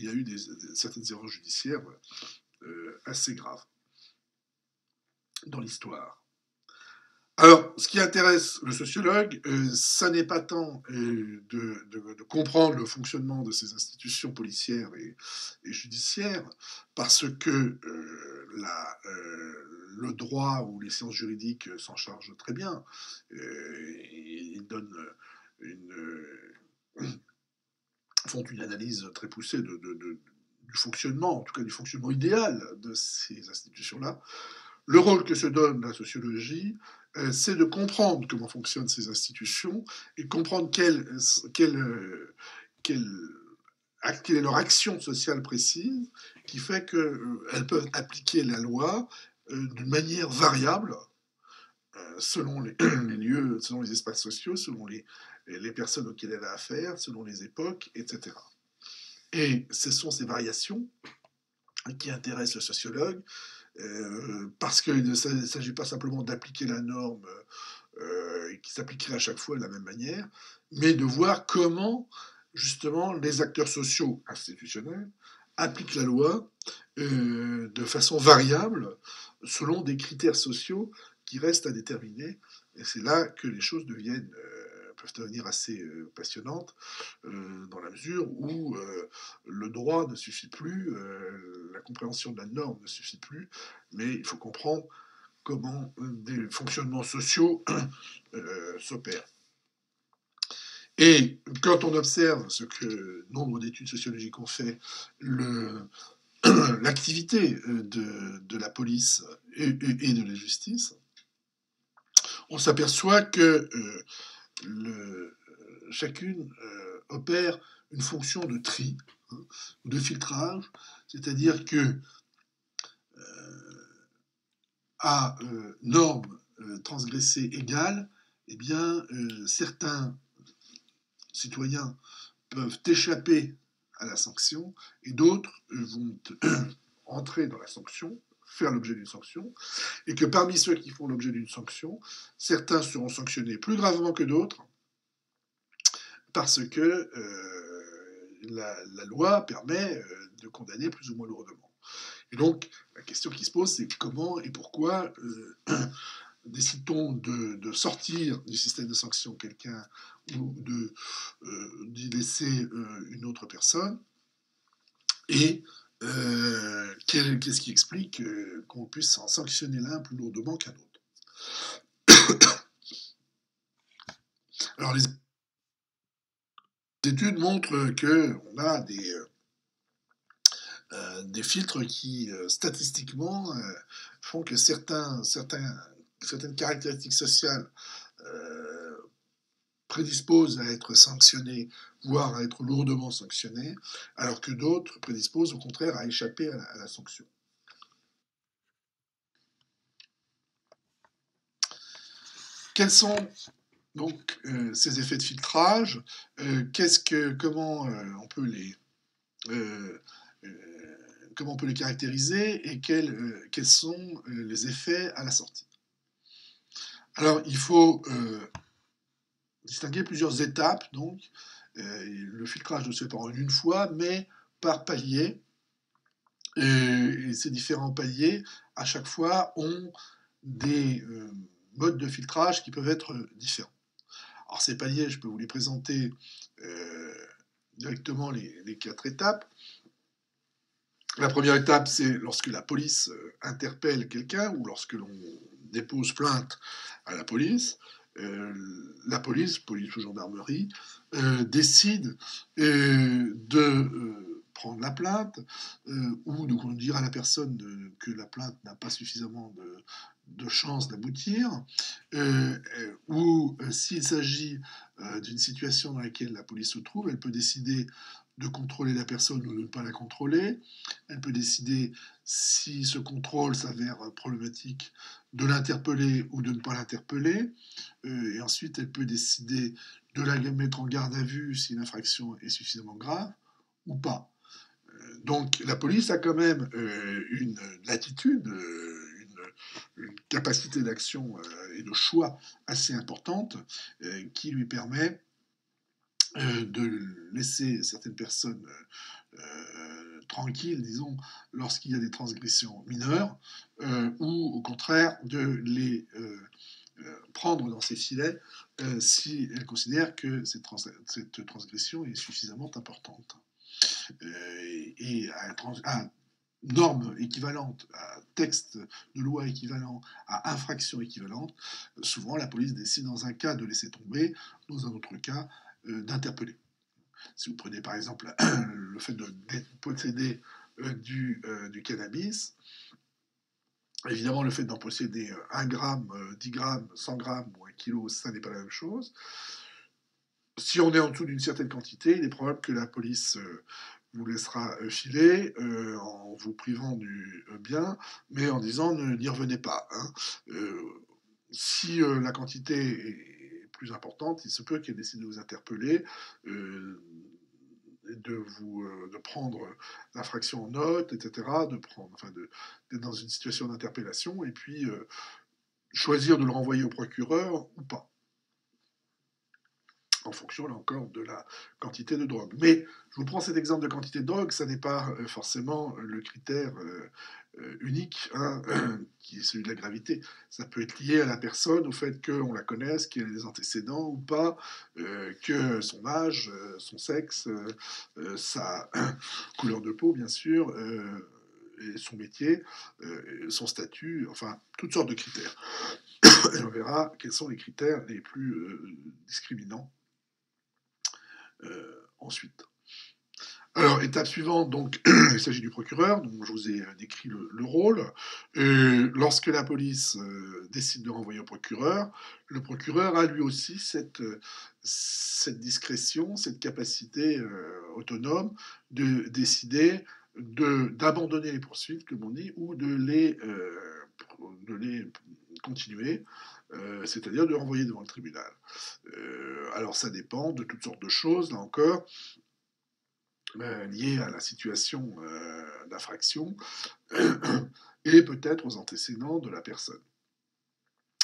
y a eu certaines erreurs judiciaires assez graves dans l'histoire. Alors, ce qui intéresse le sociologue, ça n'est pas tant de comprendre le fonctionnement de ces institutions policières et judiciaires, parce que le droit ou les sciences juridiques s'en chargent très bien. Ils donnent une, font une analyse très poussée du fonctionnement, en tout cas du fonctionnement idéal de ces institutions-là. Le rôle que se donne la sociologie, c'est de comprendre comment fonctionnent ces institutions et comprendre quelle est leur action sociale précise qui fait qu'elles peuvent appliquer la loi d'une manière variable selon les lieux, selon les espaces sociaux, selon les personnes auxquelles elle a affaire, selon les époques, etc. Et ce sont ces variations qui intéressent le sociologue, parce qu'il ne s'agit pas simplement d'appliquer la norme qui s'appliquerait à chaque fois de la même manière, mais de voir comment, justement, les acteurs sociaux institutionnels appliquent la loi de façon variable, selon des critères sociaux qui restent à déterminer. Et c'est là que les choses peuvent devenir assez passionnantes, dans la mesure où le droit ne suffit plus, la compréhension de la norme ne suffit plus, mais il faut comprendre comment des fonctionnements sociaux s'opèrent. Et quand on observe ce que nombre d'études sociologiques ont fait, l'activité de la police et de la justice, on s'aperçoit que chacune opère une fonction de tri, hein, de filtrage, c'est-à-dire que à normes transgressées égales, eh bien, certains citoyens peuvent échapper à la sanction et d'autres vont entrer dans la sanction, faire l'objet d'une sanction, et que parmi ceux qui font l'objet d'une sanction, certains seront sanctionnés plus gravement que d'autres parce que la loi permet de condamner plus ou moins lourdement. Et donc, la question qui se pose, c'est comment et pourquoi décide-t-on de sortir du système de sanction quelqu'un ou d'y laisser une autre personne, et qu'est-ce qui explique qu'on puisse en sanctionner l'un plus lourdement qu'un autre. Alors les études montrent qu'on a des filtres qui, statistiquement, font que certaines caractéristiques sociales prédisposent à être sanctionnés, voire à être lourdement sanctionnés, alors que d'autres prédisposent au contraire à échapper à la sanction. Quels sont donc ces effets de filtrage? Comment on peut les caractériser et quels sont les effets à la sortie? Alors, il faut distinguer plusieurs étapes, donc. Le filtrage ne se fait pas en une fois, mais par palier. Et ces différents paliers, à chaque fois, ont des modes de filtrage qui peuvent être différents. Alors ces paliers, je peux vous les présenter directement les 4 étapes. La première étape, c'est lorsque la police interpelle quelqu'un ou lorsque l'on dépose plainte à la police. Police ou gendarmerie, décide de prendre la plainte ou de dire à la personne que la plainte n'a pas suffisamment de chances d'aboutir, ou s'il s'agit d'une situation dans laquelle la police se trouve, elle peut décider de contrôler la personne ou de ne pas la contrôler. Elle peut décider, si ce contrôle s'avère problématique, de l'interpeller ou de ne pas l'interpeller. Et ensuite, elle peut décider de la mettre en garde à vue si l'infraction est suffisamment grave ou pas. Donc la police a quand même une latitude, une capacité d'action et de choix assez importante qui lui permet de laisser certaines personnes tranquilles, disons, lorsqu'il y a des transgressions mineures, ou au contraire de les prendre dans ses filets si elle considère que cette transgression est suffisamment importante. Et à norme équivalente, à texte de loi équivalent, à infraction équivalente, souvent la police décide dans un cas de laisser tomber, dans un autre cas d'interpeller. Si vous prenez par exemple le fait de posséder du cannabis, évidemment le fait d'en posséder 1 gramme, 10 grammes, 100 grammes ou 1 kilo, ça n'est pas la même chose. Si on est en dessous d'une certaine quantité, il est probable que la police vous laissera filer en vous privant du bien, mais en disant n'y revenez pas. Hein. Si la quantité est plus importante, il se peut qu'elle décide de vous interpeller, de prendre l'infraction en note, etc., d'être dans une situation d'interpellation, et puis choisir de le renvoyer au procureur ou pas, en fonction, là encore, de la quantité de drogue. Mais je vous prends cet exemple de quantité de drogue, ça n'est pas forcément le critère unique, hein, qui est celui de la gravité. Ça peut être lié à la personne, au fait qu'on la connaisse, qu'elle ait des antécédents ou pas, que son âge, son sexe, sa couleur de peau, bien sûr, et son métier, son statut, enfin, toutes sortes de critères. Et on verra quels sont les critères les plus discriminants ensuite. Alors, étape suivante, donc, il s'agit du procureur, donc je vous ai décrit le rôle. Lorsque la police décide de renvoyer au procureur, le procureur a lui aussi cette discrétion, cette capacité autonome de décider d'abandonner les poursuites, comme on dit, ou de les continuer, c'est-à-dire de renvoyer devant le tribunal. Alors ça dépend de toutes sortes de choses, là encore, liées à la situation d'infraction et peut-être aux antécédents de la personne.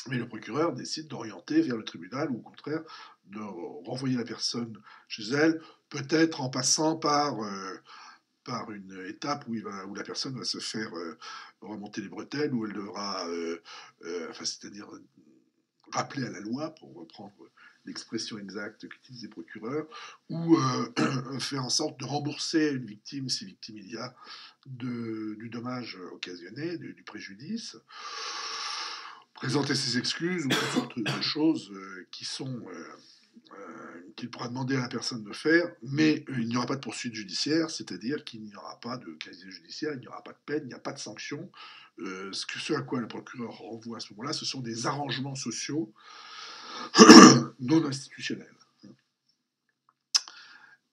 Mais le procureur décide d'orienter vers le tribunal ou au contraire de renvoyer la personne chez elle, peut-être en passant par une étape où la personne va se faire remonter les bretelles, où elle devra, c'est-à-dire rappeler à la loi, pour reprendre l'expression exacte qu'utilisent les procureurs, ou faire en sorte de rembourser une victime, si victime il y a, du dommage occasionné, du préjudice, présenter ses excuses ou toutes sortes de choses qu'il pourra demander à la personne de faire, mais il n'y aura pas de poursuite judiciaire, c'est-à-dire qu'il n'y aura pas de casier judiciaire, il n'y aura pas de peine, il n'y a pas de sanction. Ce à quoi le procureur renvoie à ce moment-là, ce sont des arrangements sociaux non institutionnels.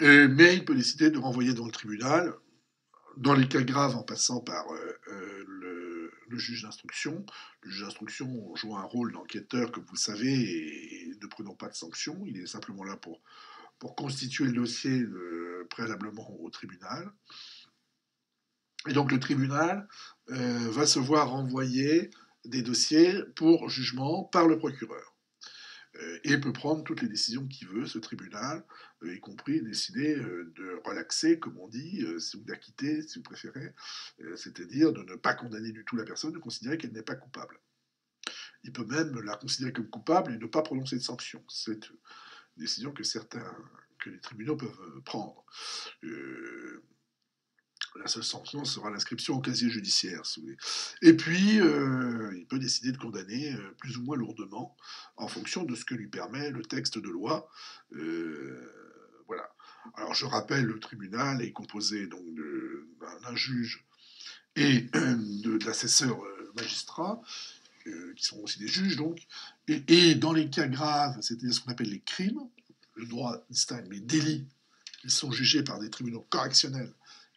Mais il peut décider de renvoyer devant le tribunal, dans les cas graves en passant par le juge d'instruction. Le juge d'instruction joue un rôle d'enquêteur, comme vous le savez, et ne prenant pas de sanctions. Il est simplement là pour constituer le dossier préalablement au tribunal. Et donc le tribunal va se voir renvoyer des dossiers pour jugement par le procureur. Et peut prendre toutes les décisions qu'il veut, ce tribunal, y compris décider de relaxer, comme on dit, ou d'acquitter, si vous préférez, c'est-à-dire de ne pas condamner du tout la personne, de considérer qu'elle n'est pas coupable. Il peut même la considérer comme coupable et ne pas prononcer de sanctions. C'est une décision que les tribunaux peuvent prendre. La seule sanction sera l'inscription au casier judiciaire, si vous voulez. Et puis, il peut décider de condamner plus ou moins lourdement, en fonction de ce que lui permet le texte de loi. Voilà. Alors, je rappelle, le tribunal est composé donc d'un juge et de l'assesseur magistrat, qui sont aussi des juges, donc. Et dans les cas graves, c'est-à-dire ce qu'on appelle les crimes, le droit distingue les délits qui sont jugés par des tribunaux correctionnels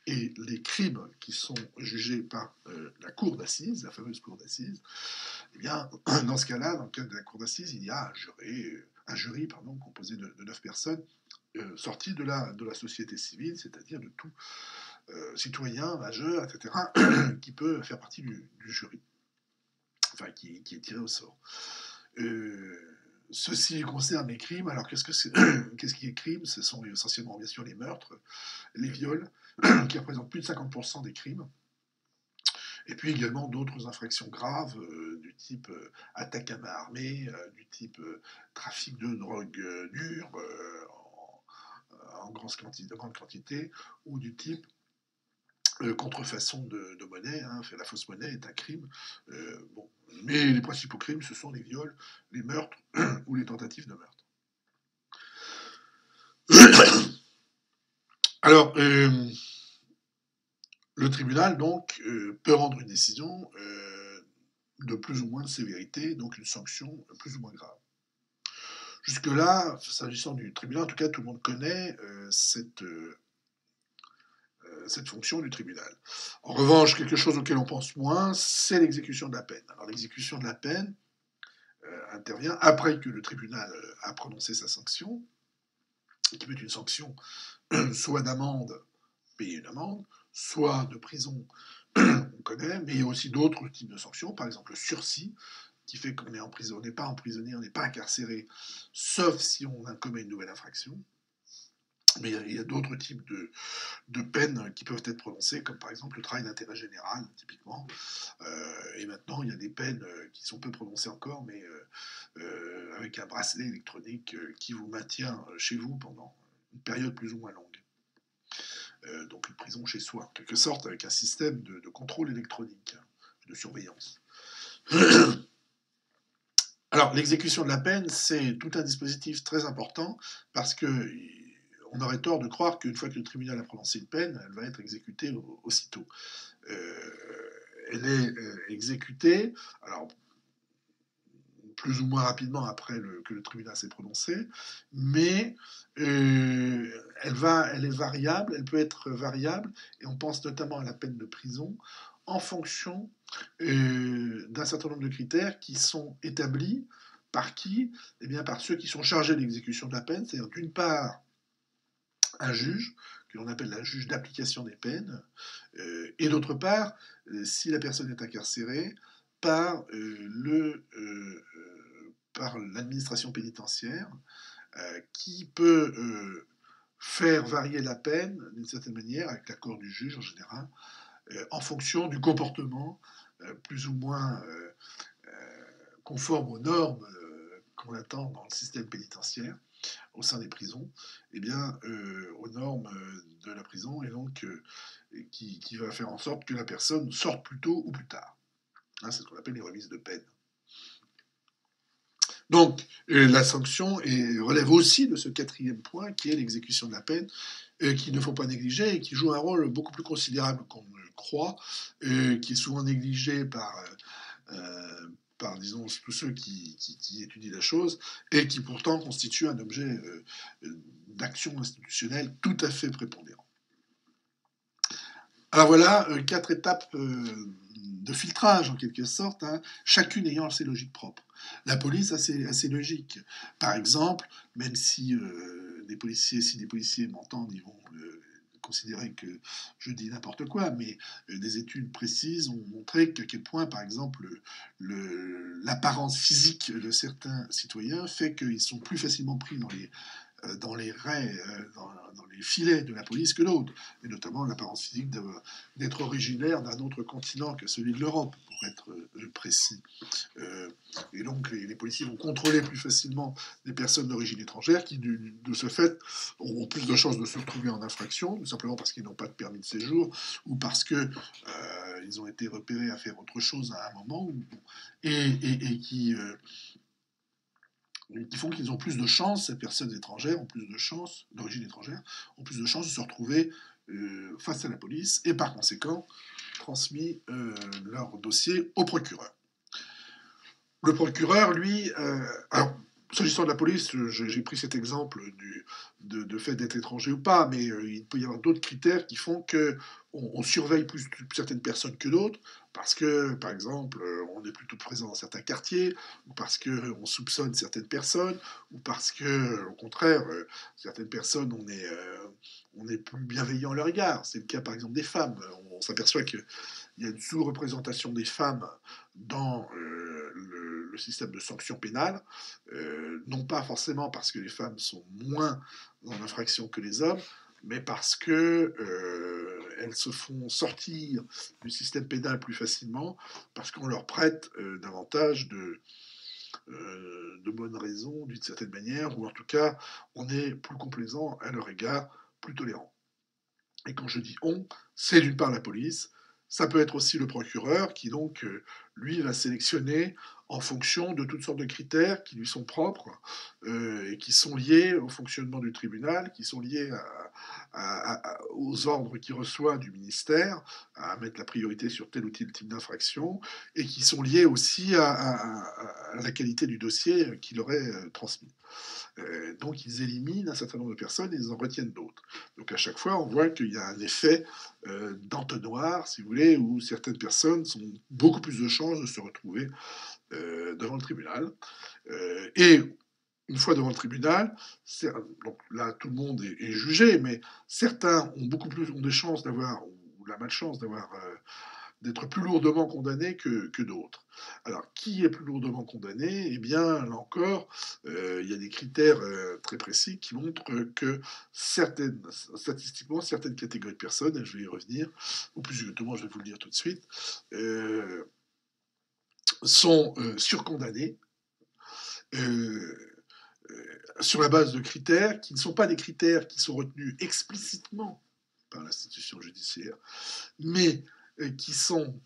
et les crimes qui sont jugés par la cour d'assises, la fameuse cour d'assises, eh bien, dans ce cas-là, dans le cadre de la cour d'assises, il y a un jury composé de 9 personnes sorties de la société civile, c'est-à-dire de tout citoyen, majeur, etc., qui peut faire partie du jury, enfin, qui est tiré au sort. Ceci concerne les crimes. Alors, qu'est-ce qui est crime? Ce sont essentiellement, bien sûr, les meurtres, les viols, qui représentent plus de 50% des crimes. Et puis également d'autres infractions graves du type attaque à main armée, du type trafic de drogue dure en grande quantité, ou du type contrefaçon de monnaie, hein, la fausse monnaie est un crime. Bon. Mais les principaux crimes, ce sont les viols, les meurtres ou les tentatives de meurtre. Alors, le tribunal, donc, peut rendre une décision de plus ou moins de sévérité, donc une sanction plus ou moins grave. Jusque-là, s'agissant du tribunal, en tout cas, tout le monde connaît cette fonction du tribunal. En revanche, quelque chose auquel on pense moins, c'est l'exécution de la peine. Alors l'exécution de la peine intervient après que le tribunal a prononcé sa sanction, qui peut être une sanction soit d'amende, payer une amende, soit de prison, on connaît, mais il y a aussi d'autres types de sanctions, par exemple le sursis, qui fait qu'on est en prison, on n'est pas emprisonné, on n'est pas incarcéré, sauf si on commet une nouvelle infraction. Mais il y a d'autres types de peines qui peuvent être prononcées, comme par exemple le travail d'intérêt général, typiquement. Et maintenant, il y a des peines qui sont peu prononcées encore, mais avec un bracelet électronique qui vous maintient chez vous pendant une période plus ou moins longue. Donc une prison chez soi, en quelque sorte, avec un système de contrôle électronique, de surveillance. Alors, l'exécution de la peine, c'est tout un dispositif très important, parce que on aurait tort de croire qu'une fois que le tribunal a prononcé une peine, elle va être exécutée aussitôt. Elle est exécutée, alors plus ou moins rapidement après que le tribunal s'est prononcé, mais elle est variable, elle peut être variable, et on pense notamment à la peine de prison, en fonction d'un certain nombre de critères qui sont établis par qui? Eh bien, par ceux qui sont chargés de l'exécution de la peine, c'est-à-dire d'une part un juge, que l'on appelle un juge d'application des peines, et d'autre part, si la personne est incarcérée, par par l'administration pénitentiaire, qui peut faire varier la peine d'une certaine manière, avec l'accord du juge en général, en fonction du comportement plus ou moins conforme aux normes qu'on attend dans le système pénitentiaire, au sein des prisons, eh bien, aux normes de la prison, et donc qui va faire en sorte que la personne sorte plus tôt ou plus tard. Hein, c'est ce qu'on appelle les remises de peine. Donc, la sanction relève aussi de ce quatrième point, qui est l'exécution de la peine, qu'il ne faut pas négliger et qui joue un rôle beaucoup plus considérable qu'on ne le croit, qui est souvent négligé par disons, tous ceux qui étudient la chose, et qui pourtant constitue un objet d'action institutionnelle tout à fait prépondérant. Alors voilà, 4 étapes de filtrage en quelque sorte, hein, chacune ayant ses logiques propres. La police a ses logiques. Par exemple, même si des policiers m'entendent, ils vont considérer que je dis n'importe quoi, mais des études précises ont montré qu'à quel point, par exemple, l'apparence physique de certains citoyens fait qu'ils sont plus facilement pris dans les raies, dans les filets de la police que d'autres, et notamment l'apparence physique d'être originaire d'un autre continent que celui de l'Europe, pour être précis. Et donc les policiers vont contrôler plus facilement des personnes d'origine étrangère qui, de ce fait, auront plus de chances de se retrouver en infraction, tout simplement parce qu'ils n'ont pas de permis de séjour, ou parce que ils ont été repérés à faire autre chose à un moment, et qui font qu'ils ont plus de chances, ces personnes étrangères ont plus de chances, d'origine étrangère, ont plus de chances de se retrouver face à la police, et par conséquent transmis leur dossier au procureur. Le procureur, lui, alors, s'agissant de la police, j'ai pris cet exemple de fait d'être étranger ou pas, mais il peut y avoir d'autres critères qui font qu'on surveille plus certaines personnes que d'autres, parce que, par exemple, on est plutôt présent dans certains quartiers, ou parce qu'on soupçonne certaines personnes, ou parce que, au contraire, certaines personnes, on est plus bienveillant à leur égard. C'est le cas, par exemple, des femmes. On s'aperçoit qu'il y a une sous-représentation des femmes dans le système de sanctions pénales, non pas forcément parce que les femmes sont moins en infraction que les hommes, mais parce que elles se font sortir du système pénal plus facilement parce qu'on leur prête davantage de bonnes raisons d'une certaine manière, ou en tout cas, on est plus complaisant à leur égard, plus tolérant. Et quand je dis on, c'est d'une part la police, ça peut être aussi le procureur qui donc, lui, va sélectionner en fonction de toutes sortes de critères qui lui sont propres et qui sont liés au fonctionnement du tribunal, qui sont liés aux ordres qu'il reçoit du ministère, à mettre la priorité sur tel ou tel type d'infraction, et qui sont liés aussi à la qualité du dossier qu'il aurait transmis. Donc ils éliminent un certain nombre de personnes et ils en retiennent d'autres. Donc à chaque fois, on voit qu'il y a un effet d'entonnoir, si vous voulez, où certaines personnes ont beaucoup plus de chances de se retrouver devant le tribunal. Et une fois devant le tribunal, donc là tout le monde est jugé, mais certains ont beaucoup plus ont des chances d'avoir, ou la malchance d'avoir d'être plus lourdement condamné que d'autres. Alors, qui est plus lourdement condamné? Eh bien, là encore, il y a des critères très précis qui montrent que statistiquement, certaines catégories de personnes, et je vais y revenir, ou plus exactement, je vais vous le dire tout de suite, euh, sont surcondamnées euh, sur la base de critères qui ne sont pas des critères qui sont retenus explicitement par l'institution judiciaire, mais qui sont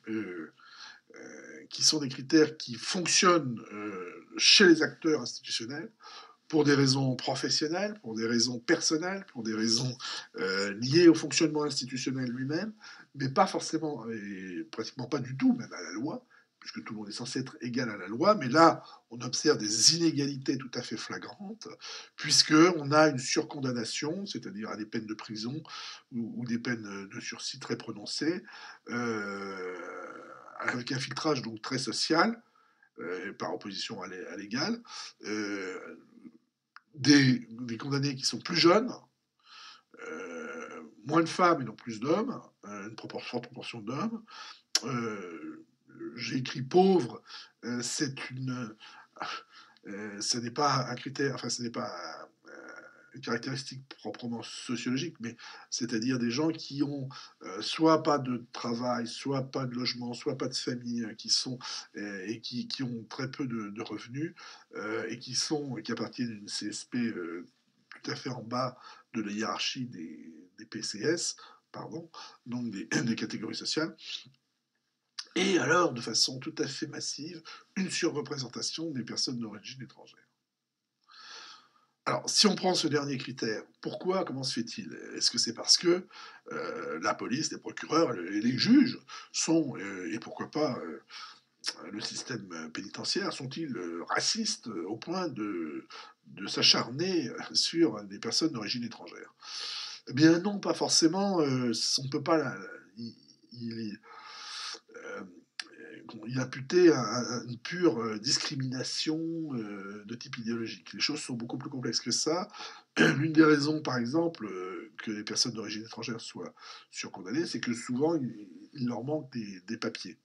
des critères qui fonctionnent chez les acteurs institutionnels pour des raisons professionnelles, pour des raisons personnelles, pour des raisons liées au fonctionnement institutionnel lui-même, mais pas forcément, et pratiquement pas du tout, même à la loi, puisque tout le monde est censé être égal à la loi, mais là, on observe des inégalités tout à fait flagrantes, puisqu'on a une surcondamnation, c'est-à-dire à des peines de prison ou des peines de sursis très prononcées, avec un filtrage donc très social, par opposition à l'égal, des condamnés qui sont plus jeunes, moins de femmes et non plus d'hommes, une forte proportion d'hommes. J'ai écrit pauvre, c'est ce n'est pas un critère, enfin ce n'est pas une caractéristique proprement sociologique, mais c'est-à-dire des gens qui ont soit pas de travail, soit pas de logement, soit pas de famille, et qui ont très peu de revenus et qui appartiennent à une CSP tout à fait en bas de la hiérarchie des PCS, pardon, donc des catégories sociales. Et alors, de façon tout à fait massive, une surreprésentation des personnes d'origine étrangère. Alors, si on prend ce dernier critère, pourquoi, comment se fait-il? Est-ce que c'est parce que la police, les procureurs et les juges sont, et pourquoi pas le système pénitentiaire, sont-ils racistes au point de s'acharner sur des personnes d'origine étrangère? Eh bien non, pas forcément. On ne peut pas... il, euh, il imputait une pure discrimination de type idéologique. Les choses sont beaucoup plus complexes que ça. L'une des raisons, par exemple, que les personnes d'origine étrangère soient surcondamnées, c'est que souvent, il leur manque des papiers.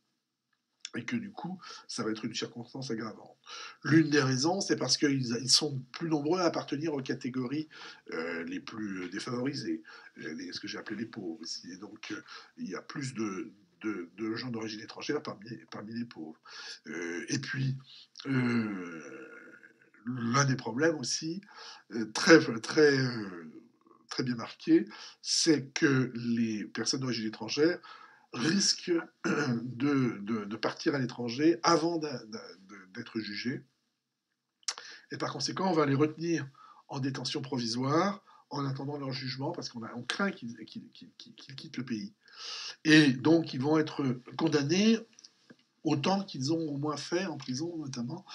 Et que du coup, ça va être une circonstance aggravante. L'une des raisons, c'est parce qu'ils sont plus nombreux à appartenir aux catégories les plus défavorisées, ce que j'ai appelé les pauvres. Et donc, il y a plus de gens d'origine étrangère parmi les pauvres. Et puis, l'un des problèmes aussi, très bien marqué, c'est que les personnes d'origine étrangère risquent de partir à l'étranger avant d'être jugés. Et par conséquent, on va les retenir en détention provisoire en attendant leur jugement parce on craint qu'ils quittent le pays. Et donc, ils vont être condamnés autant qu'ils ont au moins fait en prison, notamment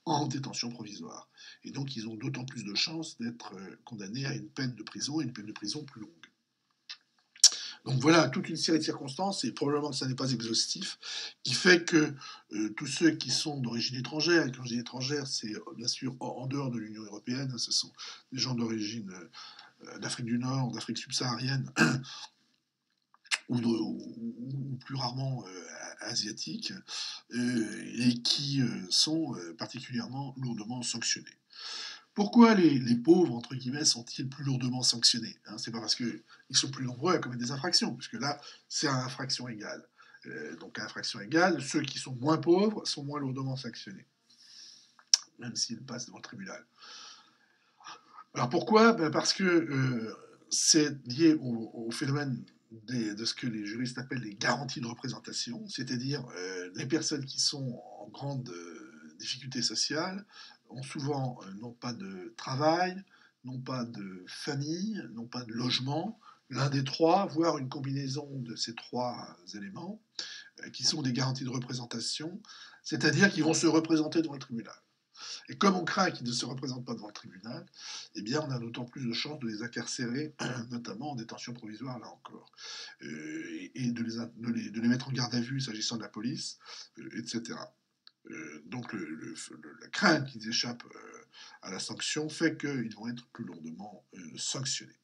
en détention provisoire. Et donc, ils ont d'autant plus de chances d'être condamnés à une peine de prison et une peine de prison plus longue. Donc voilà, toute une série de circonstances, et probablement que ça n'est pas exhaustif, qui fait que tous ceux qui sont d'origine étrangère, et quand je dis étrangère, c'est bien sûr en dehors de l'Union européenne, ce sont des gens d'origine d'Afrique du Nord, d'Afrique subsaharienne, ou plus rarement asiatiques, et qui sont particulièrement lourdement sanctionnés. Pourquoi les pauvres, entre guillemets, sont-ils plus lourdement sanctionnés, hein? C'est pas parce qu'ils sont plus nombreux à commettre des infractions, puisque là, c'est à infraction égale. Donc à infraction égale, ceux qui sont moins pauvres sont moins lourdement sanctionnés, même s'ils passent devant le tribunal. Alors pourquoi? Ben parce que c'est lié au phénomène de ce que les juristes appellent les garanties de représentation, c'est-à-dire les personnes qui sont en grande difficulté sociale ont souvent non pas de travail, non pas de famille, non pas de logement, l'un des trois, voire une combinaison de ces trois éléments, qui sont des garanties de représentation, c'est-à-dire qu'ils vont se représenter devant le tribunal. Et comme on craint qu'ils ne se représentent pas devant le tribunal, eh bien, on a d'autant plus de chances de les incarcérer, notamment en détention provisoire, là encore, et de les mettre en garde à vue s'agissant de la police, etc. Donc, la crainte qu'ils échappent à la sanction fait qu'ils vont être plus lourdement sanctionnés.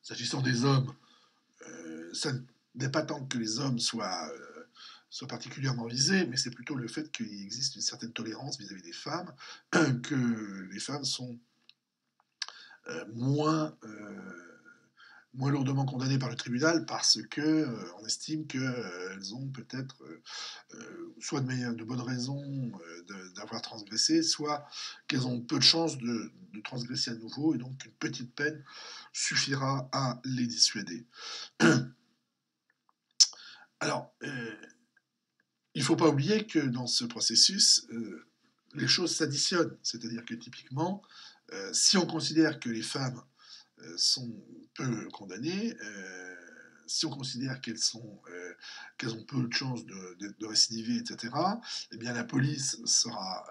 S'agissant des hommes, ça n'est pas tant que les hommes soient particulièrement visés, mais c'est plutôt le fait qu'il existe une certaine tolérance vis-à-vis des femmes, que les femmes sont moins, moins lourdement condamnées par le tribunal parce que on estime qu'elles ont peut-être soit de bonnes raisons d'avoir transgressé, soit qu'elles ont peu de chances de transgresser à nouveau, et donc une petite peine suffira à les dissuader. Alors, il ne faut pas oublier que dans ce processus, les choses s'additionnent. C'est-à-dire que typiquement, si on considère que les femmes sont peu condamnées, si on considère qu'elles ont peu de chances de récidiver, etc., eh bien la police sera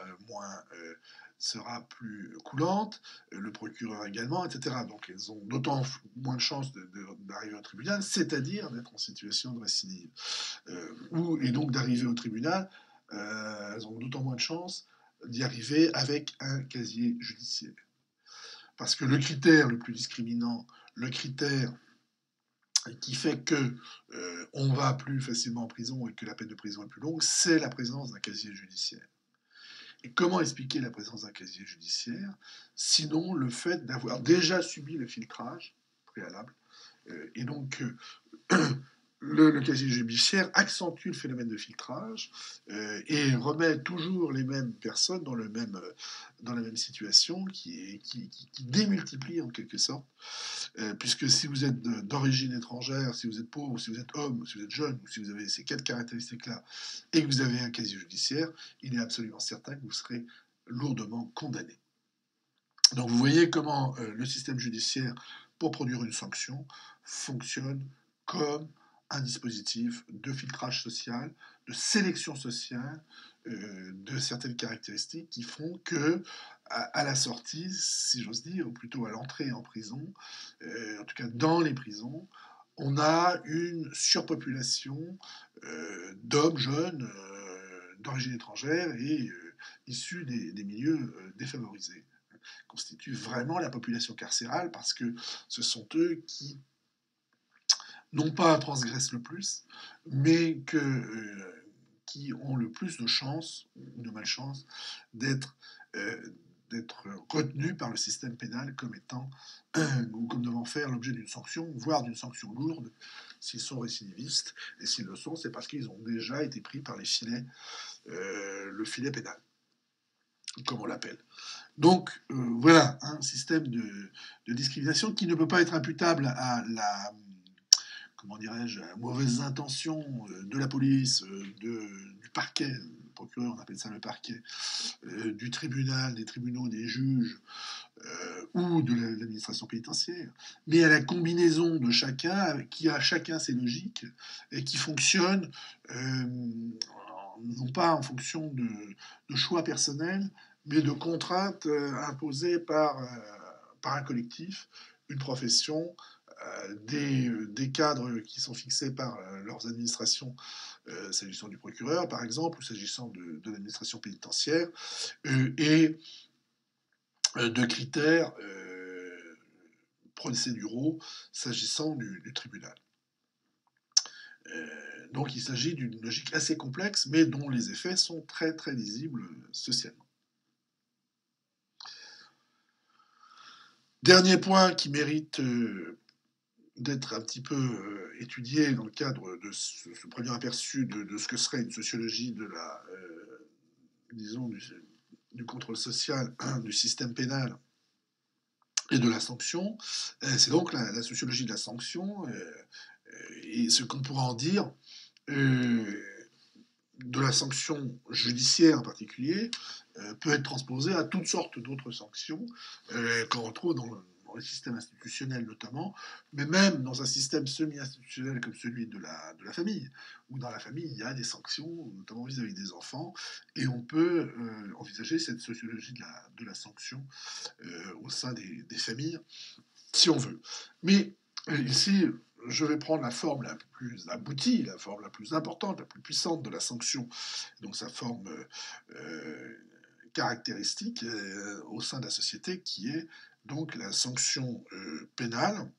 plus coulante, le procureur également, etc. Donc elles ont d'autant moins de chances d'arriver au tribunal, c'est-à-dire d'être en situation de récidive. Et donc d'arriver au tribunal, elles ont d'autant moins de chances d'y arriver avec un casier judiciaire. Parce que le critère le plus discriminant, le critère qui fait que on va plus facilement en prison et que la peine de prison est plus longue, c'est la présence d'un casier judiciaire. Et comment expliquer la présence d'un casier judiciaire, sinon le fait d'avoir déjà subi le filtrage préalable, et donc le casier judiciaire accentue le phénomène de filtrage et remet toujours les mêmes personnes dans la même situation qui démultiplie en quelque sorte. Puisque si vous êtes d'origine étrangère, si vous êtes pauvre, si vous êtes homme, si vous êtes jeune, ou si vous avez ces 4 caractéristiques-là, et que vous avez un casier judiciaire, il est absolument certain que vous serez lourdement condamné. Donc vous voyez comment le système judiciaire, pour produire une sanction, fonctionne comme un dispositif de filtrage social, de sélection sociale, de certaines caractéristiques qui font que, à la sortie, si j'ose dire, ou plutôt à l'entrée en prison, en tout cas dans les prisons, on a une surpopulation d'hommes jeunes d'origine étrangère et issus des milieux défavorisés, constituent vraiment la population carcérale parce que ce sont eux qui, non pas transgressent le plus, mais qui ont le plus de chances ou de malchance d'être euh, retenus par le système pénal comme étant ou comme devant faire l'objet d'une sanction, voire d'une sanction lourde, s'ils sont récidivistes. Et s'ils le sont, c'est parce qu'ils ont déjà été pris par le filet pénal, comme on l'appelle. Donc voilà, un système de discrimination qui ne peut pas être imputable à la, comment dirais-je, à la mauvaise intention de la police, du parquet, le procureur, on appelle ça le parquet, du tribunal, des tribunaux, des juges, ou de l'administration pénitentiaire, mais à la combinaison de chacun, qui a chacun ses logiques, et qui fonctionne non pas en fonction de choix personnels, mais de contraintes imposées par un collectif, une profession, des cadres qui sont fixés par leurs administrations, s'agissant du procureur par exemple, ou s'agissant de l'administration pénitentiaire, et de critères procéduraux s'agissant du tribunal. Donc il s'agit d'une logique assez complexe, mais dont les effets sont très très lisibles socialement. Dernier point qui mérite d'être un petit peu étudié dans le cadre de ce premier aperçu de ce que serait une sociologie de la, disons, du contrôle social, du système pénal et de la sanction, c'est donc la sociologie de la sanction et ce qu'on pourra en dire euh, de la sanction judiciaire en particulier peut être transposée à toutes sortes d'autres sanctions qu'on retrouve dans le système institutionnel notamment, mais même dans un système semi-institutionnel comme celui de la famille, où dans la famille il y a des sanctions, notamment vis-à-vis des enfants, et on peut envisager cette sociologie de la sanction au sein des familles, si on veut. Mais ici, je vais prendre la forme la plus aboutie, la forme la plus importante, la plus puissante de la sanction, donc sa forme caractéristique au sein de la société, qui est donc la sanction pénale.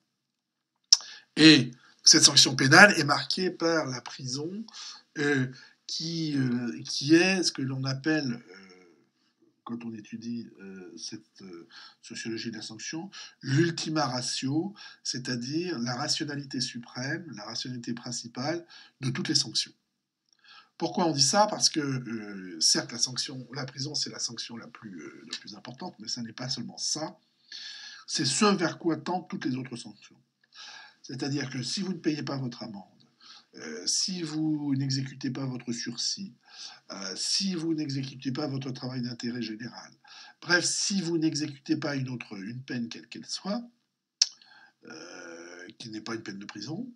Et cette sanction pénale est marquée par la prison, euh, qui est ce que l'on appelle quand on étudie cette sociologie de la sanction, l'ultima ratio, c'est-à-dire la rationalité suprême, la rationalité principale de toutes les sanctions. Pourquoi on dit ça? Parce que certes, la prison, c'est la sanction la plus importante, mais ça n'est pas seulement ça. C'est ce vers quoi tendent toutes les autres sanctions. C'est-à-dire que si vous ne payez pas votre amende, si vous n'exécutez pas votre sursis, si vous n'exécutez pas votre travail d'intérêt général, bref, si vous n'exécutez pas une peine quelle qu'elle soit, qui n'est pas une peine de prison,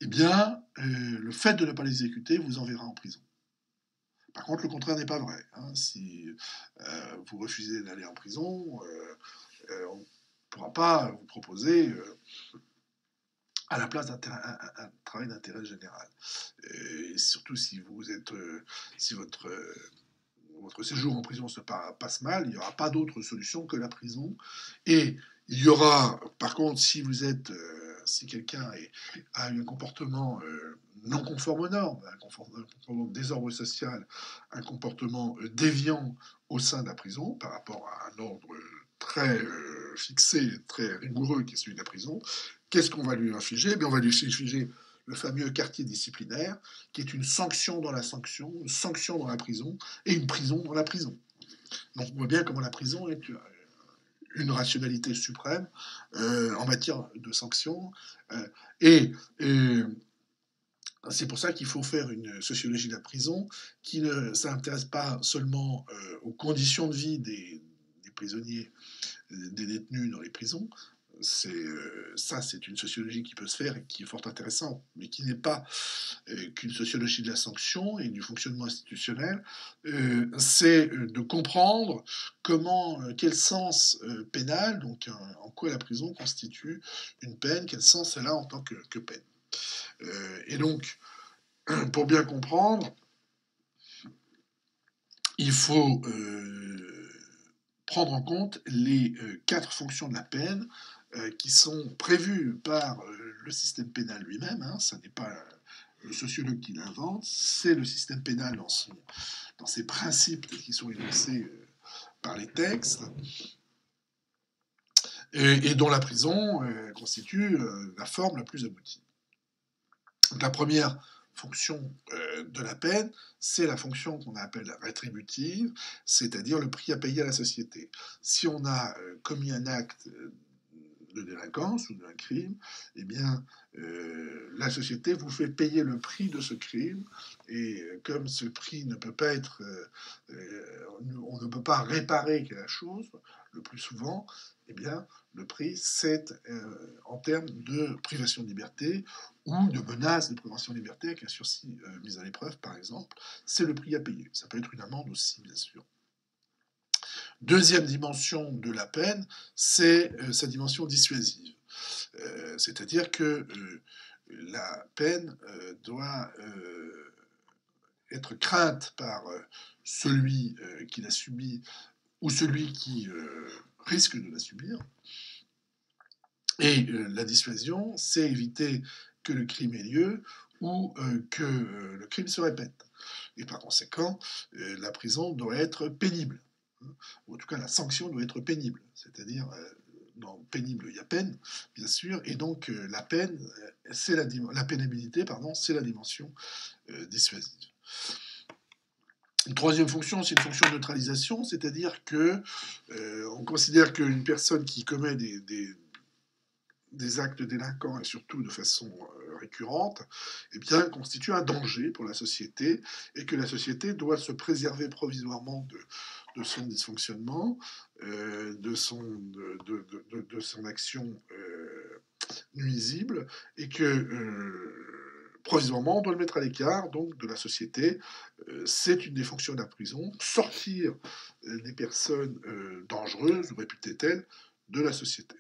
eh bien, le fait de ne pas l'exécuter vous enverra en prison. Par contre, le contraire n'est pas vrai. Hein. Si vous refusez d'aller en prison, on ne pourra pas vous proposer à la place un travail d'intérêt général. Et surtout si vous êtes, si votre séjour en prison se passe mal, il n'y aura pas d'autre solution que la prison. Et il y aura, par contre, si vous êtes, si quelqu'un a un comportement non conforme aux normes, un comportement de désordre social, un comportement déviant au sein de la prison par rapport à un ordre très fixé, très rigoureux qui est celui de la prison, qu'est-ce qu'on va lui infliger? Eh bien, on va lui infliger le fameux quartier disciplinaire, qui est une sanction dans la sanction, une sanction dans la prison, et une prison dans la prison. Donc on voit bien comment la prison est une rationalité suprême en matière de sanctions. Et c'est pour ça qu'il faut faire une sociologie de la prison qui ne s'intéresse pas seulement aux conditions de vie des prisonniers, des détenus dans les prisons. C'est une sociologie qui peut se faire et qui est fort intéressante, mais qui n'est pas qu'une sociologie de la sanction et du fonctionnement institutionnel. C'est de comprendre quel sens pénal, donc en quoi la prison constitue une peine, quel sens elle a en tant que peine. Et donc, pour bien comprendre, il faut prendre en compte les 4 fonctions de la peine qui sont prévues par le système pénal lui-même. Hein, ça n'est pas le sociologue qui l'invente, c'est le système pénal dans ses principes qui sont énoncés par les textes, et dont la prison constitue la forme la plus aboutie. Donc, la première fonction de la peine, c'est la fonction qu'on appelle rétributive, c'est-à-dire le prix à payer à la société. Si on a commis un acte de délinquance ou d'un crime, eh bien, la société vous fait payer le prix de ce crime, et comme ce prix ne peut pas être, on ne peut pas réparer la chose, le plus souvent, eh bien, le prix, c'est en termes de privation de liberté ou de menace de privation de liberté avec un sursis mis à l'épreuve, par exemple, c'est le prix à payer. Ça peut être une amende aussi, bien sûr. Deuxième dimension de la peine, c'est sa dimension dissuasive. C'est-à-dire que la peine doit être crainte par celui qui l'a subie ou celui qui risque de la subir. Et la dissuasion, c'est éviter que le crime ait lieu ou que le crime se répète. Et par conséquent, la prison doit être pénible. Ou en tout cas, la sanction doit être pénible, c'est-à-dire dans pénible, il y a peine, bien sûr, et donc la peine, c'est la pénibilité, pardon, c'est la dimension dissuasive. Une troisième fonction, c'est une fonction de neutralisation, c'est-à-dire que on considère qu'une personne qui commet des actes délinquants et surtout de façon récurrente, eh bien, constitue un danger pour la société et que la société doit se préserver provisoirement de son dysfonctionnement, de son action nuisible et que provisoirement on doit le mettre à l'écart donc de la société. C'est une des fonctions de la prison, sortir des personnes dangereuses ou réputées telles de la société.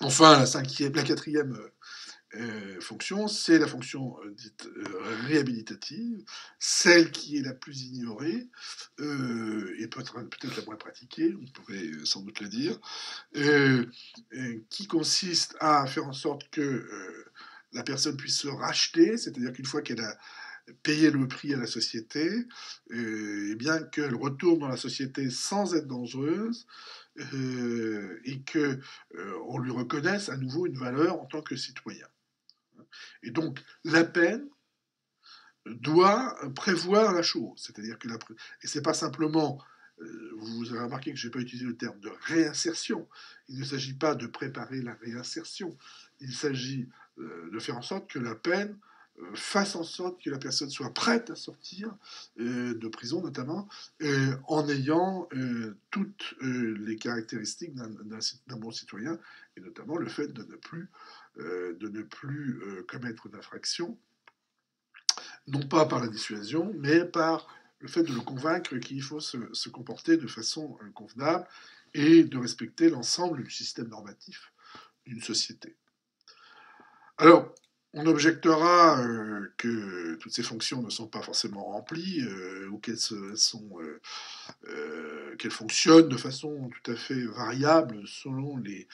Enfin, la quatrième fonction, c'est la fonction dite réhabilitative, celle qui est la plus ignorée et peut-être la moins pratiquée, on pourrait sans doute le dire, qui consiste à faire en sorte que la personne puisse se racheter, c'est-à-dire qu'une fois qu'elle a payé le prix à la société, et bien qu'elle retourne dans la société sans être dangereuse, et que on lui reconnaisse à nouveau une valeur en tant que citoyen. Et donc la peine doit prévoir la chose, c'est-à-dire que et c'est pas simplement vous avez remarqué que je n'ai pas utilisé le terme de réinsertion. Il ne s'agit pas de préparer la réinsertion. Il s'agit de faire en sorte que la peine fasse en sorte que la personne soit prête à sortir de prison, notamment, en ayant toutes les caractéristiques d'un bon citoyen, et notamment le fait de ne plus commettre d'infraction, non pas par la dissuasion, mais par le fait de le convaincre qu'il faut se comporter de façon convenable et de respecter l'ensemble du système normatif d'une société. Alors, on objectera que toutes ces fonctions ne sont pas forcément remplies ou qu'elles fonctionnent de façon tout à fait variable selon les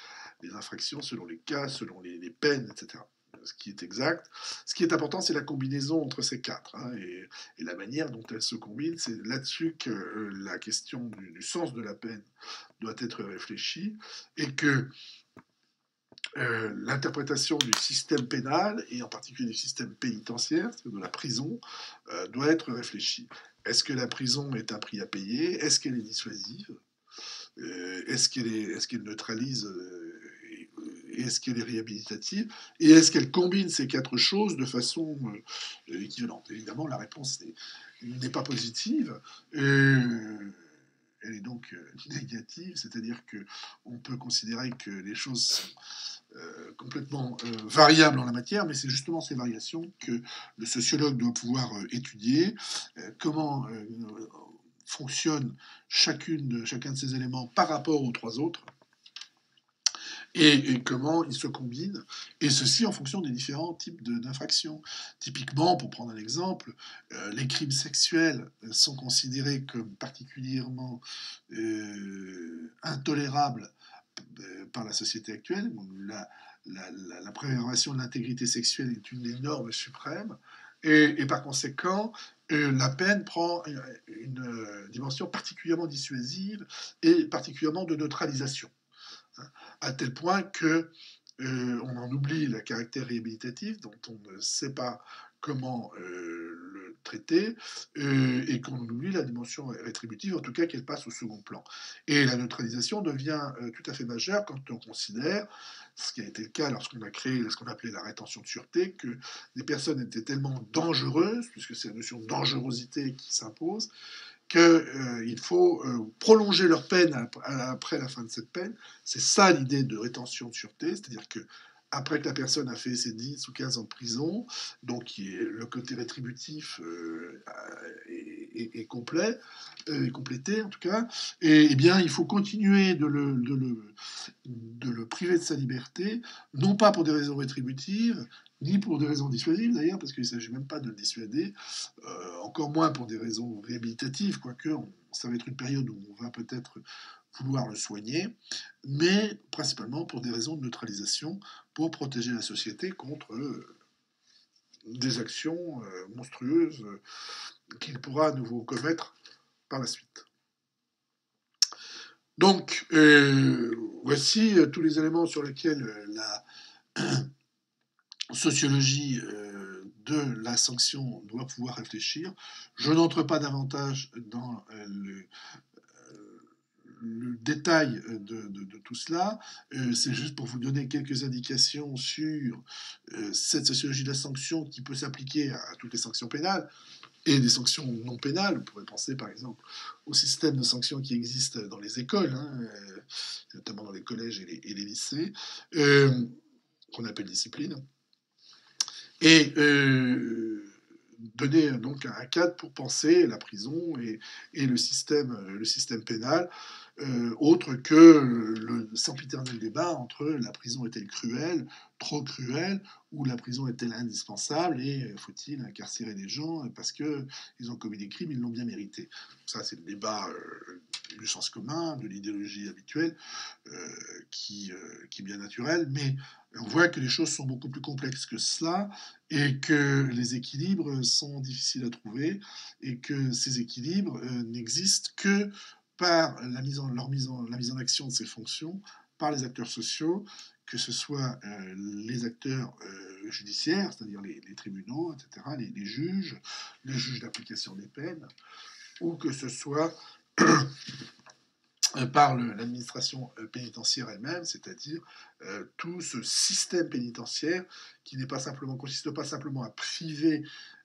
infractions, selon les cas, selon les peines, etc. Ce qui est exact. Ce qui est important, c'est la combinaison entre ces quatre hein, et la manière dont elles se combinent. C'est là-dessus que la question du sens de la peine doit être réfléchie et que l'interprétation du système pénal, et en particulier du système pénitentiaire, c'est-à-dire de la prison, doit être réfléchie. Est-ce que la prison est un prix à payer? Est-ce qu'elle est dissuasive? Est-ce qu'elle neutralise est-ce qu'elle est réhabilitative? Et est-ce qu'elle combine ces quatre choses de façon équivalente? Évidemment, la réponse n'est pas positive. Elle est donc négative, c'est-à-dire qu'on peut considérer que les choses sont complètement variables en la matière, mais c'est justement ces variations que le sociologue doit pouvoir étudier. Comment fonctionne chacun de ces éléments par rapport aux trois autres, et comment ils se combinent, et ceci en fonction des différents types d'infractions. Typiquement, pour prendre un exemple, les crimes sexuels sont considérés comme particulièrement intolérables par la société actuelle. La préservation de l'intégrité sexuelle est une des normes suprêmes, et par conséquent, la peine prend une dimension particulièrement dissuasive et particulièrement de neutralisation, à tel point que on en oublie le caractère réhabilitatif, dont on ne sait pas comment le traiter, et qu'on oublie la dimension rétributive, en tout cas qu'elle passe au second plan. Et la neutralisation devient tout à fait majeure quand on considère, ce qui a été le cas lorsqu'on a créé ce qu'on appelait la rétention de sûreté, que des personnes étaient tellement dangereuses, puisque c'est la notion de dangerosité qui s'impose, qu'il faut prolonger leur peine après la fin de cette peine. C'est ça l'idée de rétention de sûreté, c'est-à-dire que après que la personne a fait ses 10 ou 15 ans de prison, donc le côté rétributif est complet, complété en tout cas, et bien il faut continuer de le priver de sa liberté, non pas pour des raisons rétributives, ni pour des raisons dissuasives d'ailleurs, parce qu'il ne s'agit même pas de le dissuader, encore moins pour des raisons réhabilitatives, quoique ça va être une période où on va peut-être vouloir le soigner, mais principalement pour des raisons de neutralisation, pour protéger la société contre des actions monstrueuses qu'il pourra à nouveau commettre par la suite. Donc, voici tous les éléments sur lesquels la sociologie de la sanction doit pouvoir réfléchir. Je n'entre pas davantage dans le détail de tout cela. C'est juste pour vous donner quelques indications sur cette sociologie de la sanction qui peut s'appliquer à toutes les sanctions pénales et des sanctions non pénales. Vous pourrez penser par exemple au système de sanctions qui existe dans les écoles, notamment dans les collèges et les lycées, qu'on appelle discipline. Et donner donc un cadre pour penser la prison et le système pénal, autre que le sempiternel débat entre la prison est-elle cruelle, trop cruelle, ou la prison est-elle indispensable et faut-il incarcérer les gens parce qu'ils ont commis des crimes, ils l'ont bien mérité. Ça, c'est le débat du sens commun, de l'idéologie habituelle, qui est bien naturel, mais on voit que les choses sont beaucoup plus complexes que cela et que les équilibres sont difficiles à trouver et que ces équilibres n'existent que par la mise en action de ces fonctions par les acteurs sociaux, que ce soit les acteurs judiciaires, c'est-à-dire les tribunaux, etc., les juges d'application des peines, ou que ce soit par l'administration pénitentiaire elle-même, c'est-à-dire tout ce système pénitentiaire qui consiste pas simplement à priver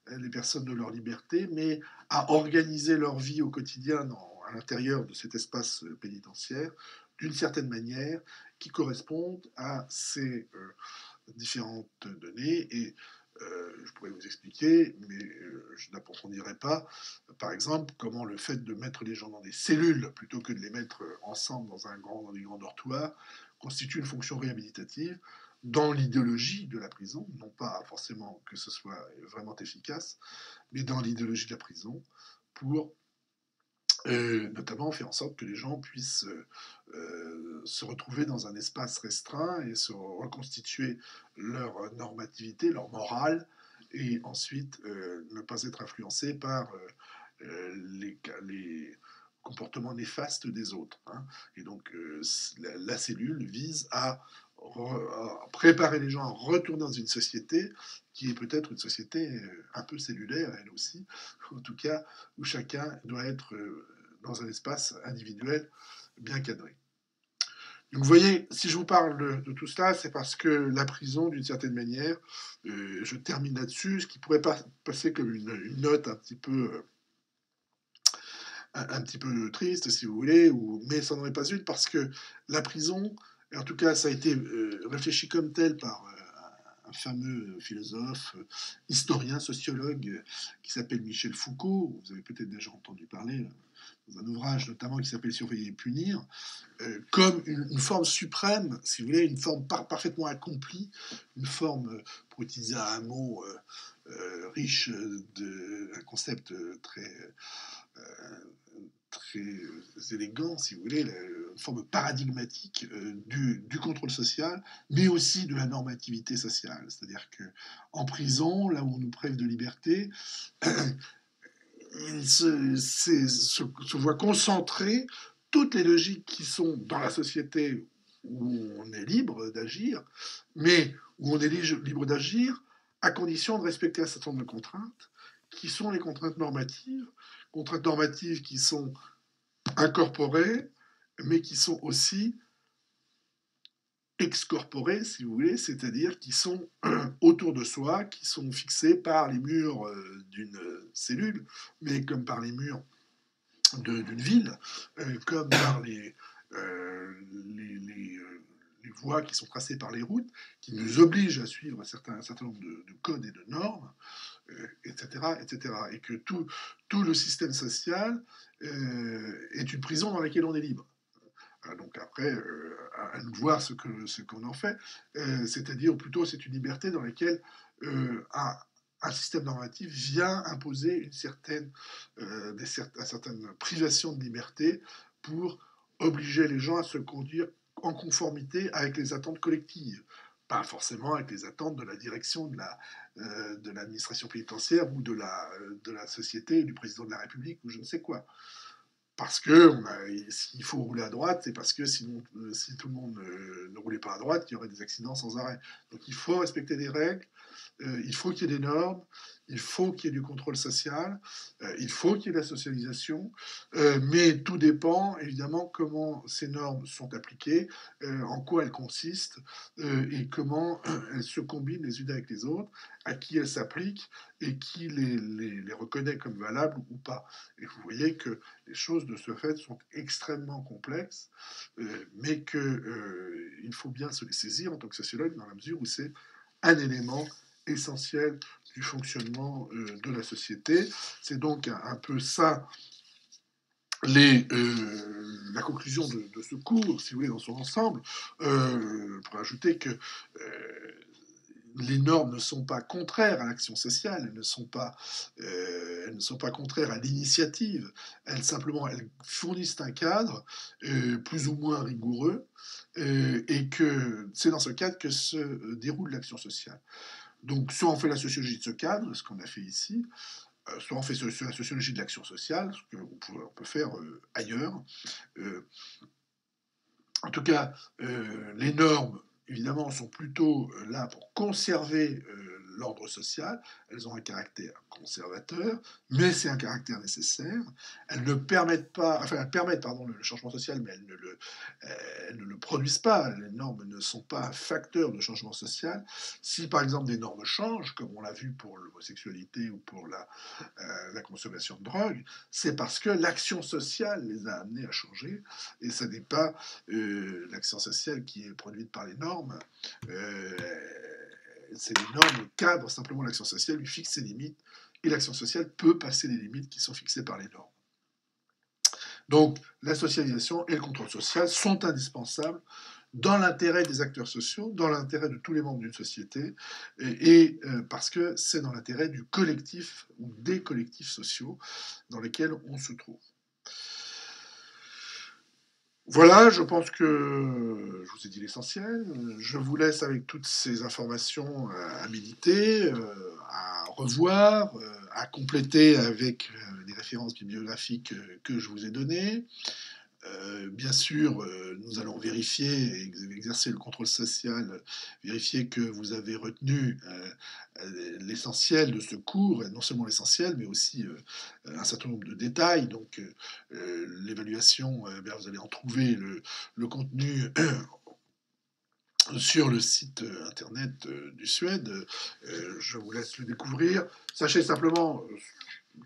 les personnes de leur liberté, mais à organiser leur vie au quotidien à l'intérieur de cet espace pénitentiaire d'une certaine manière qui correspondent à ces différentes données. Et je pourrais vous expliquer, mais je n'approfondirai pas, par exemple, comment le fait de mettre les gens dans des cellules plutôt que de les mettre ensemble dans des grands dortoirs constitue une fonction réhabilitative dans l'idéologie de la prison, non pas forcément que ce soit vraiment efficace, mais dans l'idéologie de la prison, pour notamment faire en sorte que les gens puissent se retrouver dans un espace restreint et se reconstituer leur normativité, leur morale, et ensuite ne pas être influencés par les comportements néfastes des autres. Et donc la cellule vise à préparer les gens à retourner dans une société qui est peut-être une société un peu cellulaire, elle aussi, en tout cas, où chacun doit être dans un espace individuel bien cadré. Donc vous voyez, si je vous parle de tout cela, c'est parce que la prison, d'une certaine manière, je termine là-dessus, ce qui pourrait passer comme une note un petit peu triste, si vous voulez, mais ça n'en est pas une, parce que la prison, en tout cas, ça a été réfléchi comme tel par un fameux philosophe, historien, sociologue, qui s'appelle Michel Foucault. Vous avez peut-être déjà entendu parler dans un ouvrage notamment qui s'appelle Surveiller et punir, comme une forme suprême, si vous voulez, une forme parfaitement accomplie, une forme, pour utiliser un mot riche d'un concept très élégant, si vous voulez, une forme paradigmatique du contrôle social, mais aussi de la normativité sociale. C'est-à-dire qu'en prison, là où on nous prive de liberté, il se voit concentrer toutes les logiques qui sont dans la société où on est libre d'agir, mais où on est libre d'agir à condition de respecter un certain nombre de contraintes, qui sont les contraintes normatives qui sont incorporées, mais qui sont aussi excorporées, si vous voulez, c'est-à-dire qui sont autour de soi, qui sont fixées par les murs d'une cellule, mais comme par les murs d'une ville, comme par les voies qui sont tracées par les routes, qui nous obligent à suivre un certain nombre de codes et de normes, etc., etc. Et que tout le système social est une prison dans laquelle on est libre. Donc après, à nous de voir ce qu'on en fait, c'est-à-dire, ou plutôt, c'est une liberté dans laquelle un système normatif vient imposer une certaine privation de liberté pour obliger les gens à se conduire en conformité avec les attentes collectives, pas forcément avec les attentes de la direction de l'administration pénitentiaire ou de la société, du président de la République ou je ne sais quoi. parce que s'il faut rouler à droite, c'est parce que sinon, si tout le monde ne roulait pas à droite, il y aurait des accidents sans arrêt. Donc il faut respecter des règles, il faut qu'il y ait des normes, il faut qu'il y ait du contrôle social, il faut qu'il y ait de la socialisation, mais tout dépend évidemment comment ces normes sont appliquées, en quoi elles consistent, et comment elles se combinent les unes avec les autres, à qui elles s'appliquent et qui les reconnaît comme valables ou pas. Et vous voyez que les choses de ce fait sont extrêmement complexes, mais qu'il faut bien se les saisir en tant que sociologue dans la mesure où c'est un élément essentiel du fonctionnement de la société. C'est donc un peu ça la conclusion de ce cours, si vous voulez, dans son ensemble, pour ajouter que les normes ne sont pas contraires à l'action sociale, elles ne sont pas contraires à l'initiative, elles fournissent un cadre plus ou moins rigoureux, et que c'est dans ce cadre que se déroule l'action sociale. Donc, soit on fait la sociologie de ce cadre, ce qu'on a fait ici, soit on fait la sociologie de l'action sociale, ce qu'on peut faire ailleurs. Euh, En tout cas, les normes, évidemment, sont plutôt là pour conserver l'ordre social. Elles ont un caractère conservateur, mais c'est un caractère nécessaire. Elles ne permettent pas, enfin, elles permettent, pardon, le changement social, mais elles ne le produisent pas. Les normes ne sont pas un facteur de changement social. Si, par exemple, des normes changent, comme on l'a vu pour l'homosexualité ou pour la consommation de drogue, c'est parce que l'action sociale les a amenés à changer, et ça n'est pas l'action sociale qui est produite par les normes. Euh, c'est les normes, le cadre, simplement l'action sociale lui fixe ses limites, et l'action sociale peut passer les limites qui sont fixées par les normes. Donc la socialisation et le contrôle social sont indispensables dans l'intérêt des acteurs sociaux, dans l'intérêt de tous les membres d'une société, parce que c'est dans l'intérêt du collectif ou des collectifs sociaux dans lesquels on se trouve. Voilà, je pense que je vous ai dit l'essentiel. Je vous laisse avec toutes ces informations à méditer, à revoir, à compléter avec les références bibliographiques que je vous ai données. Bien sûr, nous allons vérifier et exercer le contrôle social, vérifier que vous avez retenu l'essentiel de ce cours, et non seulement l'essentiel, mais aussi un certain nombre de détails. Donc, l'évaluation, vous allez en trouver le contenu sur le site internet du Suède. Je vous laisse le découvrir. Sachez simplement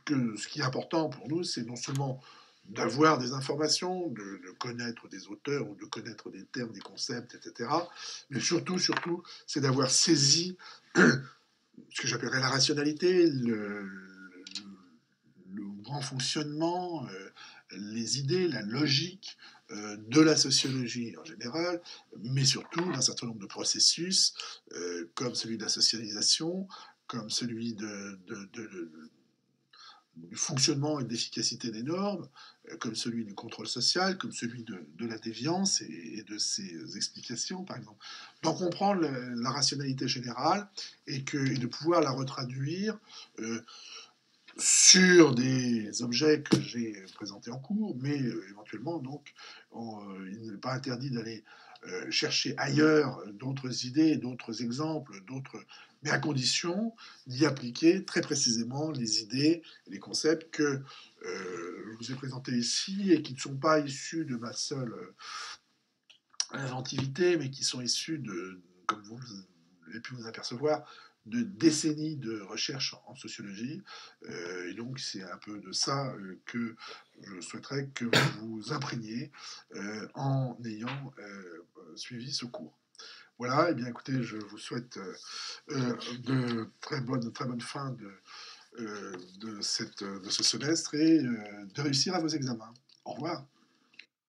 que ce qui est important pour nous, c'est non seulement d'avoir des informations, de connaître des auteurs ou de connaître des termes, des concepts, etc. Mais surtout, c'est d'avoir saisi ce que j'appellerais la rationalité, le grand fonctionnement, les idées, la logique de la sociologie en général, mais surtout d'un certain nombre de processus, comme celui de la socialisation, comme celui du fonctionnement et de l'efficacité des normes, comme celui du contrôle social, comme celui de la déviance et de ses explications, par exemple. D'en comprendre la rationalité générale et de pouvoir la retraduire sur des objets que j'ai présentés en cours, mais éventuellement, donc, il n'est pas interdit d'aller chercher ailleurs d'autres idées, d'autres exemples, mais à condition d'y appliquer très précisément les idées et les concepts que je vous ai présentés ici et qui ne sont pas issus de ma seule inventivité, mais qui sont issus comme vous avez pu vous apercevoir, de décennies de recherche en sociologie. Et donc, c'est un peu de ça que je souhaiterais que vous vous imprégniez en ayant suivi ce cours. Voilà, et bien écoutez, je vous souhaite de très bonnes fins de ce semestre et de réussir à vos examens. Au revoir.